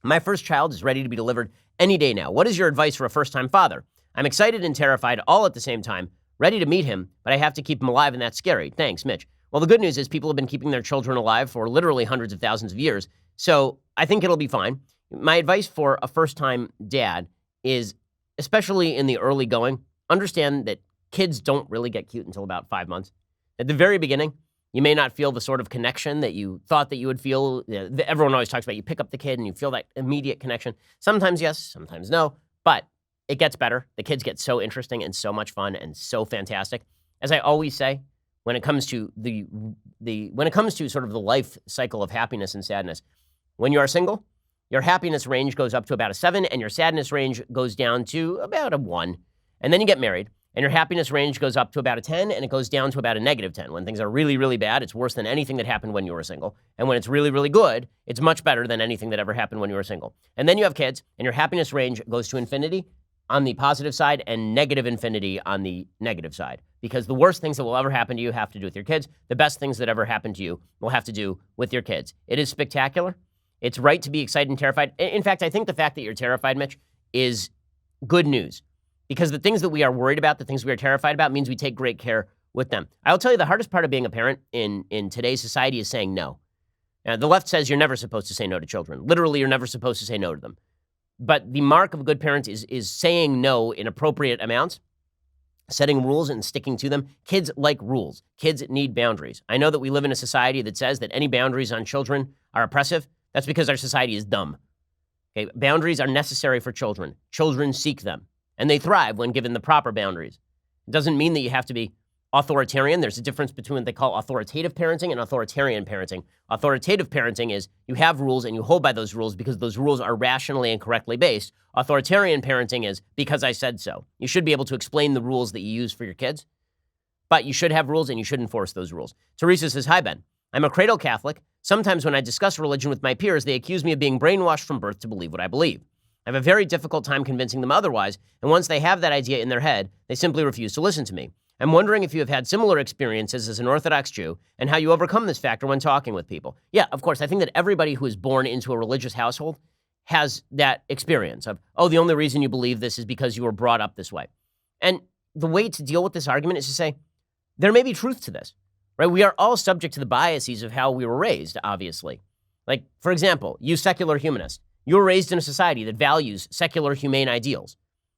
my first child is ready to be delivered any day now. What is your advice for a first-time father? I'm excited and terrified all at the same time, ready to meet him, but I have to keep him alive, and that's scary. Thanks, Mitch. Well, the good news is people have been keeping their children alive for literally hundreds of thousands of years, so I think it'll be fine. My advice for a first-time dad is, especially in the early going, understand that kids don't really get cute until about 5 months. At the very beginning, you may not feel the sort of connection that you thought that you would feel. Everyone always talks about you pick up the kid and you feel that immediate connection. Sometimes yes, sometimes no, but it gets better. The kids get so interesting and so much fun and so fantastic. As I always say, when it comes to when it comes to sort of the life cycle of happiness and sadness, when you are single, your happiness range goes up to about a 7, and your sadness range goes down to about a 1. And then you get married, and your happiness range goes up to about a 10, and it goes down to about a -10. When things are really, really bad, it's worse than anything that happened when you were single. And when it's really, really good, it's much better than anything that ever happened when you were single. And then you have kids, and your happiness range goes to infinity on the positive side and negative infinity on the negative side. Because the worst things that will ever happen to you have to do with your kids. The best things that ever happen to you will have to do with your kids. It is spectacular. It's right to be excited and terrified. In fact, I think the fact that you're terrified, Mitch, is good news. Because the things that we are worried about, the things we are terrified about, means we take great care with them. I'll tell you, the hardest part of being a parent in today's society is saying no. Now, the left says you're never supposed to say no to children. Literally, you're never supposed to say no to them. But the mark of a good parent is saying no in appropriate amounts, setting rules and sticking to them. Kids like rules. Kids need boundaries. I know that we live in a society that says that any boundaries on children are oppressive. That's because our society is dumb. Okay? Boundaries are necessary for children. Children seek them. And they thrive when given the proper boundaries. It doesn't mean that you have to be authoritarian. There's a difference between what they call authoritative parenting and authoritarian parenting. Authoritative parenting is you have rules and you hold by those rules because those rules are rationally and correctly based. Authoritarian parenting is because I said so. You should be able to explain the rules that you use for your kids, but you should have rules and you should enforce those rules. Teresa says, "Hi, Ben. I'm a cradle Catholic. Sometimes when I discuss religion with my peers, they accuse me of being brainwashed from birth to believe what I believe. I have a very difficult time convincing them otherwise, and once they have that idea in their head, they simply refuse to listen to me. I'm wondering if you have had similar experiences as an Orthodox Jew and how you overcome this factor when talking with people." Yeah, of course. I think that everybody who is born into a religious household has that experience of, oh, the only reason you believe this is because you were brought up this way. And the way to deal with this argument is to say, there may be truth to this, right? We are all subject to the biases of how we were raised, obviously. Like, for example, you secular humanist. You were raised in a society that values secular, humane ideals.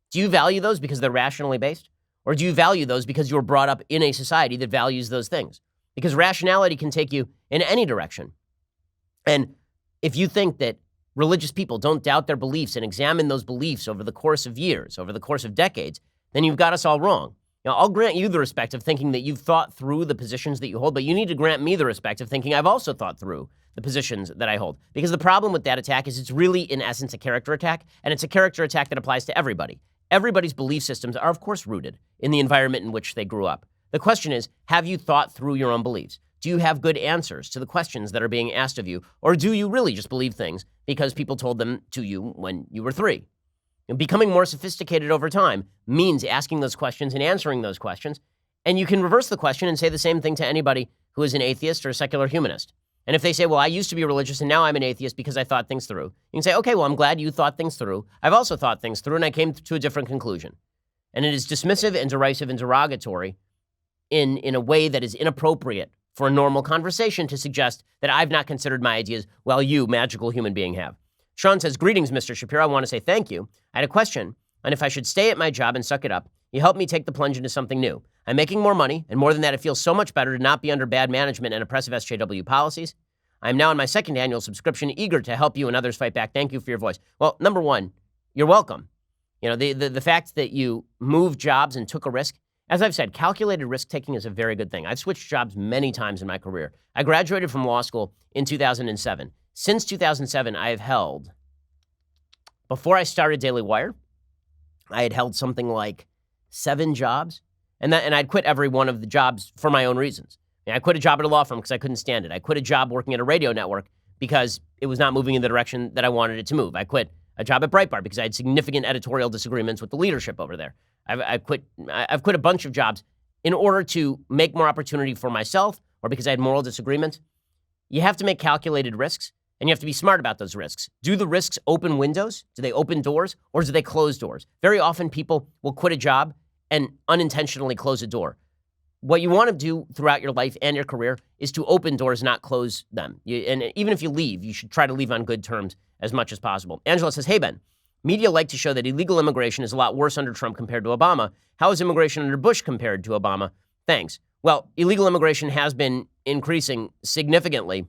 Do you value those because they're rationally based? Or do you value those because you were brought up in a society that values those things? Because rationality can take you in any direction. And if you think that religious people don't doubt their beliefs and examine those beliefs over the course of years, over the course of decades, then you've got us all wrong. Now, I'll grant you the respect of thinking that you've thought through the positions that you hold, but you need to grant me the respect of thinking I've also thought through the positions that I hold. Because the problem with that attack is it's really, in essence, a character attack, and it's a character attack that applies to everybody. Everybody's belief systems are, of course, rooted in the environment in which they grew up. The question is, have you thought through your own beliefs? Do you have good answers to the questions that are being asked of you? Or do you really just believe things because people told them to you when you were 3? And becoming more sophisticated over time means asking those questions and answering those questions. And you can reverse the question and say the same thing to anybody who is an atheist or a secular humanist. And if they say, well, I used to be religious and now I'm an atheist because I thought things through, you can say, okay, well, I'm glad you thought things through. I've also thought things through and I came to a different conclusion. And it is dismissive and derisive and derogatory in a way that is inappropriate for a normal conversation to suggest that I've not considered my ideas while you, magical human being, have. Sean says, "Greetings, Mr. Shapiro. I want to say thank you. I had a question on if I should stay at my job and suck it up. You helped me take the plunge into something new. I'm making more money, and more than that, it feels so much better to not be under bad management and oppressive SJW policies. I'm now on my 2nd annual subscription, eager to help you and others fight back. Thank you for your voice." Well, number one, you're welcome. You know, the fact that you moved jobs and took a risk, as I've said, calculated risk-taking is a very good thing. I've switched jobs many times in my career. I graduated from law school in 2007. Since 2007, I have held, before I started Daily Wire, I had held something like 7 jobs, and I'd quit every one of the jobs for my own reasons. I quit a job at a law firm because I couldn't stand it. I quit a job working at a radio network because it was not moving in the direction that I wanted it to move. I quit a job at Breitbart because I had significant editorial disagreements with the leadership over there. I've quit a bunch of jobs in order to make more opportunity for myself or because I had moral disagreements. You have to make calculated risks, and you have to be smart about those risks. Do the risks open windows? Do they open doors, or do they close doors? Very often people will quit a job and unintentionally close a door. What you want to do throughout your life and your career is to open doors, not close them. And even if you leave, you should try to leave on good terms as much as possible. Angela says, "Hey, Ben, media like to show that illegal immigration is a lot worse under Trump compared to Obama. How is immigration under Bush compared to Obama? Thanks." Well, illegal immigration has been increasing significantly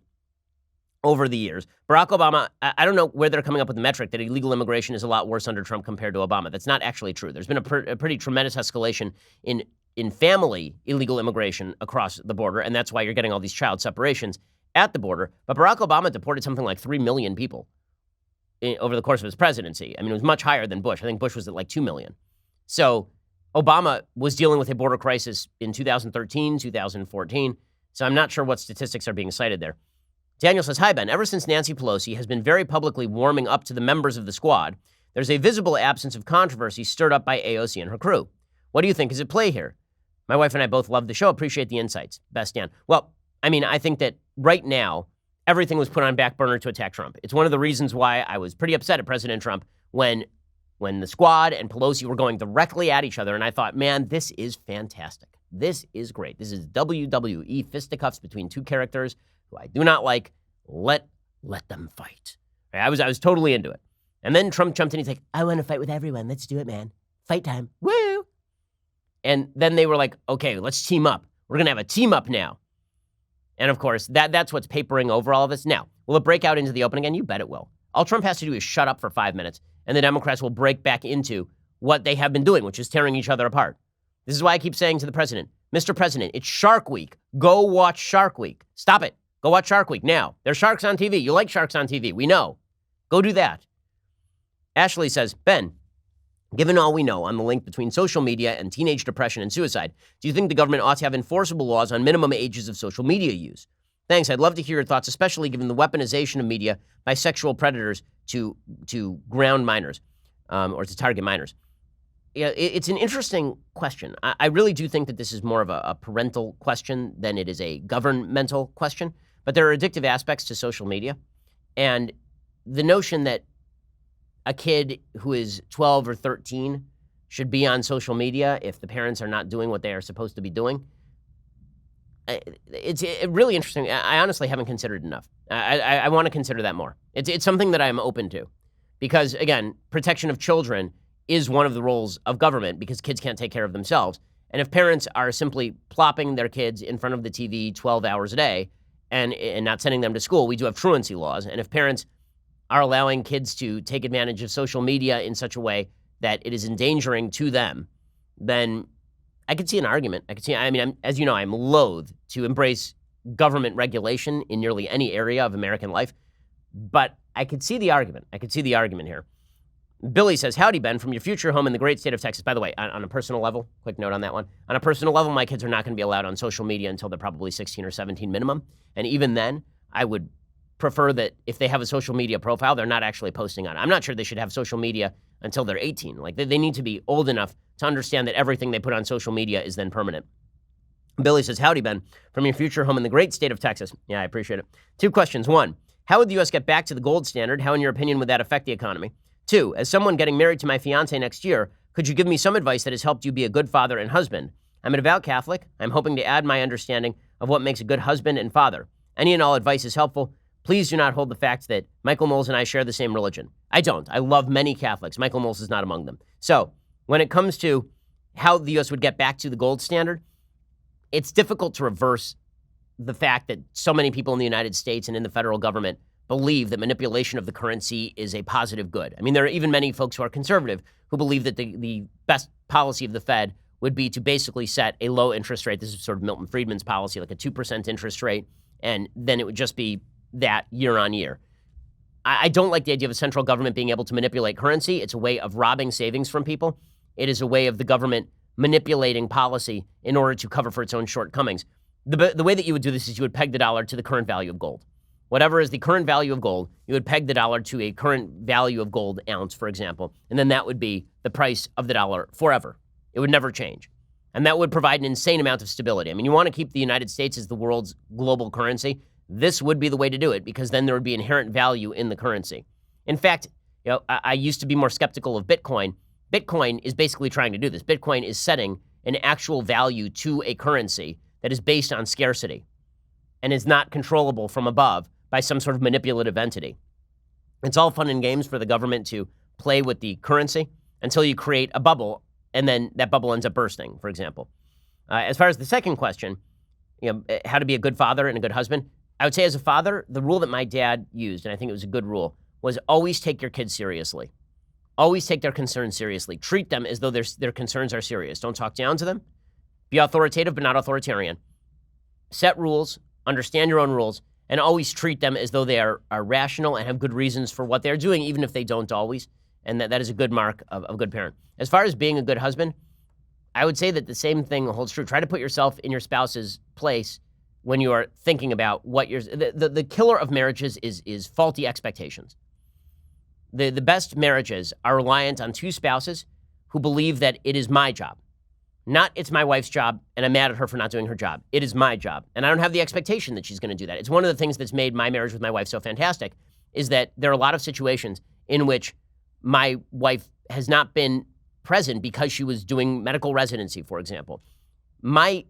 over the years. Barack Obama, I don't know where they're coming up with the metric that illegal immigration is a lot worse under Trump compared to Obama. That's not actually true. There's been a pretty tremendous escalation in family illegal immigration across the border, and that's why you're getting all these child separations at the border. But Barack Obama deported something like 3 million people over the course of his presidency. I mean, it was much higher than Bush. I think Bush was at like 2 million. So Obama was dealing with a border crisis in 2013, 2014. So I'm not sure what statistics are being cited there. Daniel says, hi, Ben. Ever since Nancy Pelosi has been very publicly warming up to the members of the squad, there's a visible absence of controversy stirred up by AOC and her crew. What do you think is at play here? My wife and I both love the show. Appreciate the insights. Best, Dan. Well, I mean, I think that right now, everything was put on back burner to attack Trump. It's one of the reasons why I was pretty upset at President Trump when the squad and Pelosi were going directly at each other. And I thought, man, this is fantastic. This is great. This is WWE fisticuffs between two characters who I do not like. Let them fight. I was totally into it. And then Trump jumped in. He's like, I want to fight with everyone. Let's do it, man. Fight time. Woo! And then they were like, okay, let's team up. We're going to have a team up now. And of course, that's what's papering over all of this. Now, will it break out into the open again? You bet it will. All Trump has to do is shut up for 5 minutes, and the Democrats will break back into what they have been doing, which is tearing each other apart. This is why I keep saying to the president, Mr. President, it's Shark Week. Go watch Shark Week. Stop it. Go watch Shark Week now. There's sharks on TV. You like sharks on TV. We know. Go do that. Ashley says, Ben, given all we know on the link between social media and teenage depression and suicide, do you think the government ought to have enforceable laws on minimum ages of social media use? Thanks. I'd love to hear your thoughts, especially given the weaponization of media by sexual predators to ground minors or to target minors. Yeah, it's an interesting question. I really do think that this is more of a parental question than it is a governmental question. But there are addictive aspects to social media. And the notion that a kid who is 12 or 13 should be on social media if the parents are not doing what they are supposed to be doing, it's really interesting. I honestly haven't considered it enough. I want to consider that more. It's something that I'm open to. Because, again, protection of children is one of the roles of government because kids can't take care of themselves. And if parents are simply plopping their kids in front of the TV 12 hours a day and not sending them to school, we do have truancy laws. And if parents are allowing kids to take advantage of social media in such a way that it is endangering to them, then I could see an argument. As you know, I'm loath to embrace government regulation in nearly any area of American life, but I could see the argument. I could see the argument here. Billy says, howdy, Ben, from your future home in the great state of Texas. By the way, on a personal level, quick note on that one. On a personal level, my kids are not going to be allowed on social media until they're probably 16 or 17 minimum. And even then, I would prefer that if they have a social media profile, they're not actually posting on it. I'm not sure they should have social media until they're 18. Like, they need to be old enough to understand that everything they put on social media is then permanent. Billy says, howdy, Ben, from your future home in the great state of Texas. Yeah, I appreciate it. 2 questions. 1, how would the U.S. get back to the gold standard? How, in your opinion, would that affect the economy? 2, as someone getting married to my fiance next year, could you give me some advice that has helped you be a good father and husband? I'm a devout Catholic. I'm hoping to add my understanding of what makes a good husband and father. Any and all advice is helpful. Please do not hold the fact that Michael Knowles and I share the same religion. I don't. I love many Catholics. Michael Knowles is not among them. So when it comes to how the U.S. would get back to the gold standard, it's difficult to reverse the fact that so many people in the United States and in the federal government believe that manipulation of the currency is a positive good. I mean, there are even many folks who are conservative who believe that the best policy of the Fed would be to basically set a low interest rate. This is sort of Milton Friedman's policy, like a 2% interest rate, and then it would just be that year on year. I don't like the idea of a central government being able to manipulate currency. It's a way of robbing savings from people. It is a way of the government manipulating policy in order to cover for its own shortcomings. The way that you would do this is you would peg the dollar to the current value of gold. Whatever is the current value of gold, you would peg the dollar to a current value of gold ounce, for example, and then that would be the price of the dollar forever. It would never change. And that would provide an insane amount of stability. I mean, you want to keep the United States as the world's global currency. This would be the way to do it because then there would be inherent value in the currency. In fact, I used to be more skeptical of Bitcoin. Bitcoin is basically trying to do this. Bitcoin is setting an actual value to a currency that is based on scarcity and is not controllable from above by some sort of manipulative entity. It's all fun and games for the government to play with the currency until you create a bubble, and then that bubble ends up bursting, for example. As far as the second question, how to be a good father and a good husband, I would say as a father, the rule that my dad used, and I think it was a good rule, was always take your kids seriously. Always take their concerns seriously. Treat them as though their concerns are serious. Don't talk down to them. Be authoritative, but not authoritarian. Set rules, understand your own rules, and always treat them as though they are rational and have good reasons for what they're doing, even if they don't always. And that is a good mark of a good parent. As far as being a good husband, I would say that the same thing holds true. Try to put yourself in your spouse's place when you are thinking about what the killer of marriages is faulty expectations. The best marriages are reliant on two spouses who believe that it is my job. Not it's my wife's job, and I'm mad at her for not doing her job. It is my job, and I don't have the expectation that she's going to do that. It's one of the things that's made my marriage with my wife so fantastic, is that there are a lot of situations in which my wife has not been present because she was doing medical residency, for example. I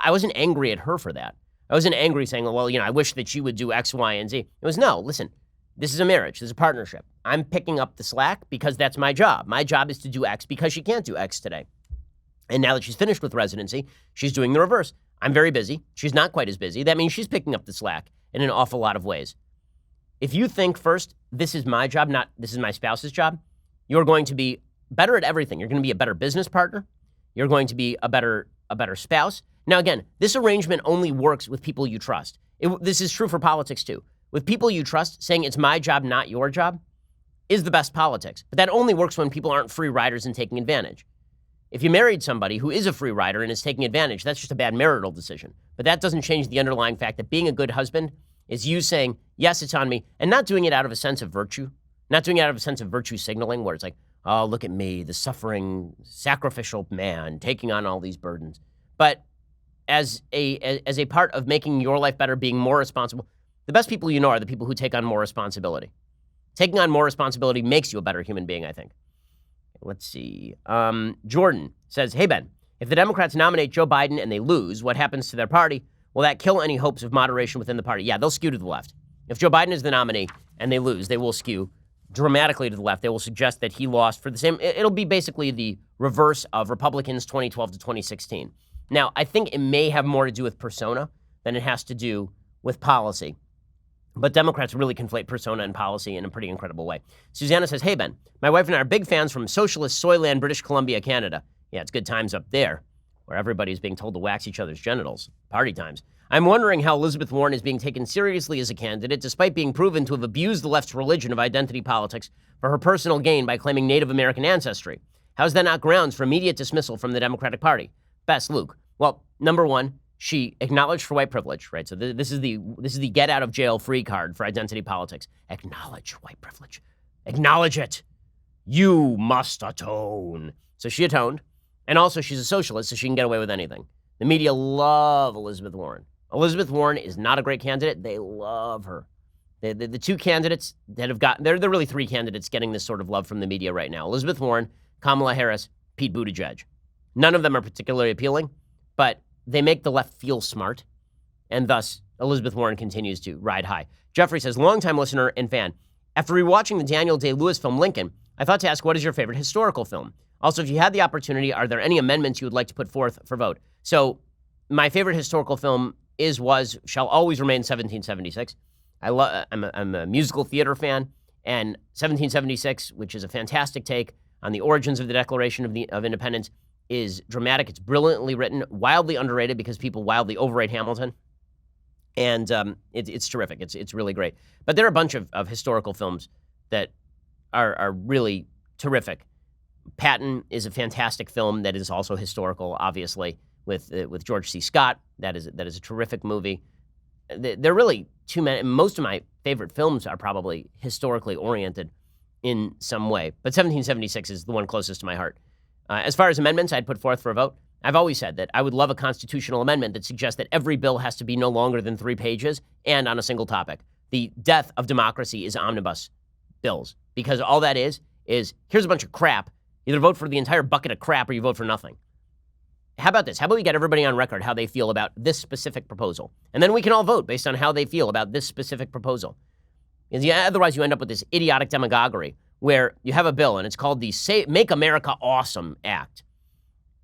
wasn't angry at her for that. I wasn't angry saying, well, I wish that she would do X, Y, and Z. It was, no, listen, this is a marriage. This is a partnership. I'm picking up the slack because that's my job. My job is to do X because she can't do X today. And now that she's finished with residency, she's doing the reverse. I'm very busy. She's not quite as busy. That means she's picking up the slack in an awful lot of ways. If you think first, this is my job, not this is my spouse's job, you're going to be better at everything. You're going to be a better business partner. You're going to be a better spouse. Now, again, this arrangement only works with people you trust. This is true for politics, too. With people you trust, saying it's my job, not your job, is the best politics. But that only works when people aren't free riders and taking advantage. If you married somebody who is a free rider and is taking advantage, that's just a bad marital decision. But that doesn't change the underlying fact that being a good husband is you saying, yes, it's on me, and not doing it out of a sense of virtue, not doing it out of a sense of virtue signaling where it's like, oh, look at me, the suffering, sacrificial man taking on all these burdens. But as a part of making your life better, being more responsible, the best people you know are the people who take on more responsibility. Taking on more responsibility makes you a better human being, I think. Let's see. Jordan says, hey, Ben, if the Democrats nominate Joe Biden and they lose, what happens to their party? Will that kill any hopes of moderation within the party? Yeah, they'll skew to the left. If Joe Biden is the nominee and they lose, they will skew dramatically to the left. They will suggest that he lost for the same. It'll be basically the reverse of Republicans 2012 to 2016. Now, I think it may have more to do with persona than it has to do with policy. But Democrats really conflate persona and policy in a pretty incredible way. Susanna says, hey, Ben, my wife and I are big fans from socialist Soyland, British Columbia, Canada. Yeah, it's good times up there, where everybody's being told to wax each other's genitals. Party times. I'm wondering how Elizabeth Warren is being taken seriously as a candidate, despite being proven to have abused the left's religion of identity politics for her personal gain by claiming Native American ancestry. How is that not grounds for immediate dismissal from the Democratic Party? Best, Luke. Well, number one, she acknowledged for white privilege, right? So this is the get out of jail free card for identity politics. Acknowledge white privilege. Acknowledge it. You must atone. So she atoned. And also she's a socialist, so she can get away with anything. The media love Elizabeth Warren. Elizabeth Warren is not a great candidate. They love her. The two candidates that have gotten, there are really three candidates getting this sort of love from the media right now. Elizabeth Warren, Kamala Harris, Pete Buttigieg. None of them are particularly appealing, but they make the left feel smart, and thus Elizabeth Warren continues to ride high. Jeffrey says, longtime listener and fan. After rewatching the Daniel Day-Lewis film Lincoln, I thought to ask, what is your favorite historical film? Also, if you had the opportunity, are there any amendments you would like to put forth for vote? So my favorite historical film shall always remain 1776. I'm a musical theater fan, and 1776, which is a fantastic take on the origins of the Declaration of Independence, is dramatic. It's brilliantly written, wildly underrated because people wildly overrate Hamilton. And it's terrific. It's really great. But there are a bunch of historical films that are really terrific. Patton is a fantastic film that is also historical, obviously, with George C. Scott. That is a terrific movie. They're really too many. Most of my favorite films are probably historically oriented in some way. But 1776 is the one closest to my heart. As far as amendments I'd put forth for a vote, I've always said that I would love a constitutional amendment that suggests that every bill has to be no longer than 3 pages and on a single topic. The death of democracy is omnibus bills, because all that is here's a bunch of crap. Either vote for the entire bucket of crap or you vote for nothing. How about this? How about we get everybody on record how they feel about this specific proposal? And then we can all vote based on how they feel about this specific proposal. Otherwise, you end up with this idiotic demagoguery where you have a bill and it's called the Make America Awesome Act.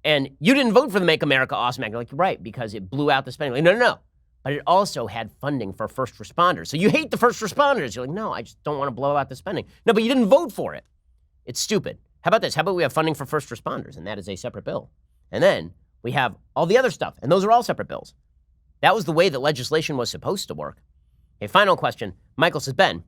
And you didn't vote for the Make America Awesome Act. You're like, right, because it blew out the spending. Like, no. But it also had funding for first responders. So you hate the first responders. You're like, no, I just don't want to blow out the spending. No, but you didn't vote for it. It's stupid. How about this? How about we have funding for first responders? And that is a separate bill. And then we have all the other stuff. And those are all separate bills. That was the way that legislation was supposed to work. A final question. Michael says, Ben,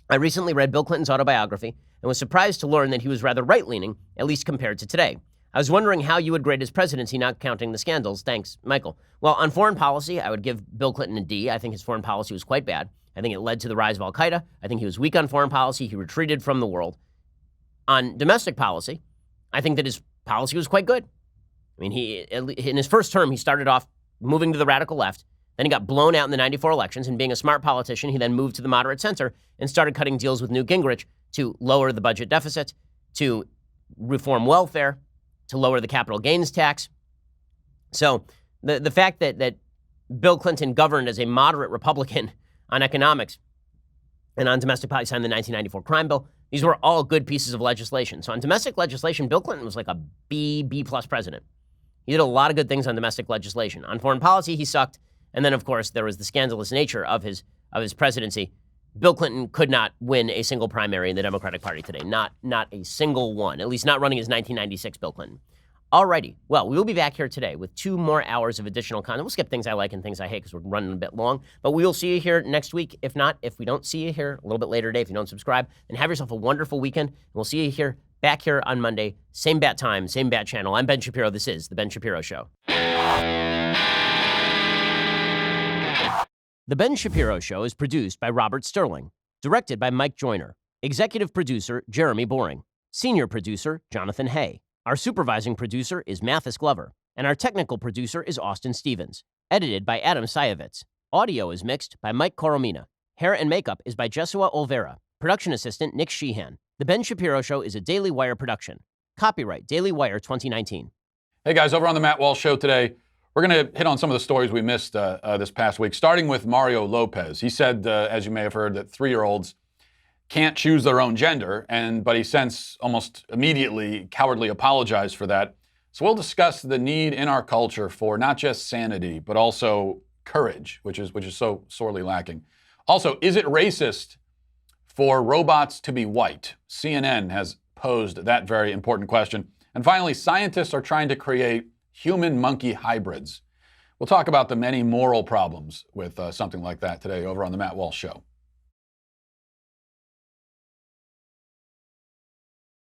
I recently read Bill Clinton's autobiography and was surprised to learn that he was rather right-leaning, at least compared to today. I was wondering how you would grade his presidency, not counting the scandals. Thanks, Michael. Well, on foreign policy, I would give Bill Clinton a D. I think his foreign policy was quite bad. I think it led to the rise of al-Qaeda. I think he was weak on foreign policy. He retreated from the world. On domestic policy, I think that his policy was quite good. I mean, in his first term, he started off moving to the radical left. Then he got blown out in the 94 elections, and being a smart politician, he then moved to the moderate center and started cutting deals with Newt Gingrich to lower the budget deficit, to reform welfare, to lower the capital gains tax. So the fact that Bill Clinton governed as a moderate Republican on economics and on domestic policy, signed the 1994 crime bill, these were all good pieces of legislation. So on domestic legislation, Bill Clinton was like a B-plus president. He did a lot of good things on domestic legislation. On foreign policy, he sucked. And then, of course, there was the scandalous nature of his presidency. Bill Clinton could not win a single primary in the Democratic Party today. Not a single one, at least not running as 1996 Bill Clinton. Alrighty. Well, we will be back here today with 2 more hours of additional content. We'll skip things I like and things I hate because we're running a bit long. But we will see you here next week. If not, if we don't see you here a little bit later today, if you don't subscribe, then have yourself a wonderful weekend. And we'll see you here, back here on Monday. Same bat time, same bat channel. I'm Ben Shapiro. This is The Ben Shapiro Show. The Ben Shapiro Show is produced by Robert Sterling, directed by Mike Joyner, executive producer Jeremy Boring, senior producer Jonathan Hay. Our supervising producer is Mathis Glover, and our technical producer is Austin Stevens, edited by Adam Sayevitz. Audio is mixed by Mike Coromina. Hair and makeup is by Jesua Olvera. Production assistant Nick Sheehan. The Ben Shapiro Show is a Daily Wire production. Copyright Daily Wire 2019. Hey guys, over on the Matt Walsh Show today, we're going to hit on some of the stories we missed this past week, starting with Mario Lopez. He said, as you may have heard, that 3-year-olds can't choose their own gender, but he since almost immediately cowardly apologized for that. So we'll discuss the need in our culture for not just sanity, but also courage, which is so sorely lacking. Also, is it racist for robots to be white? CNN has posed that very important question. And finally, scientists are trying to create human-monkey hybrids. We'll talk about the many moral problems with something like that today over on the Matt Walsh Show.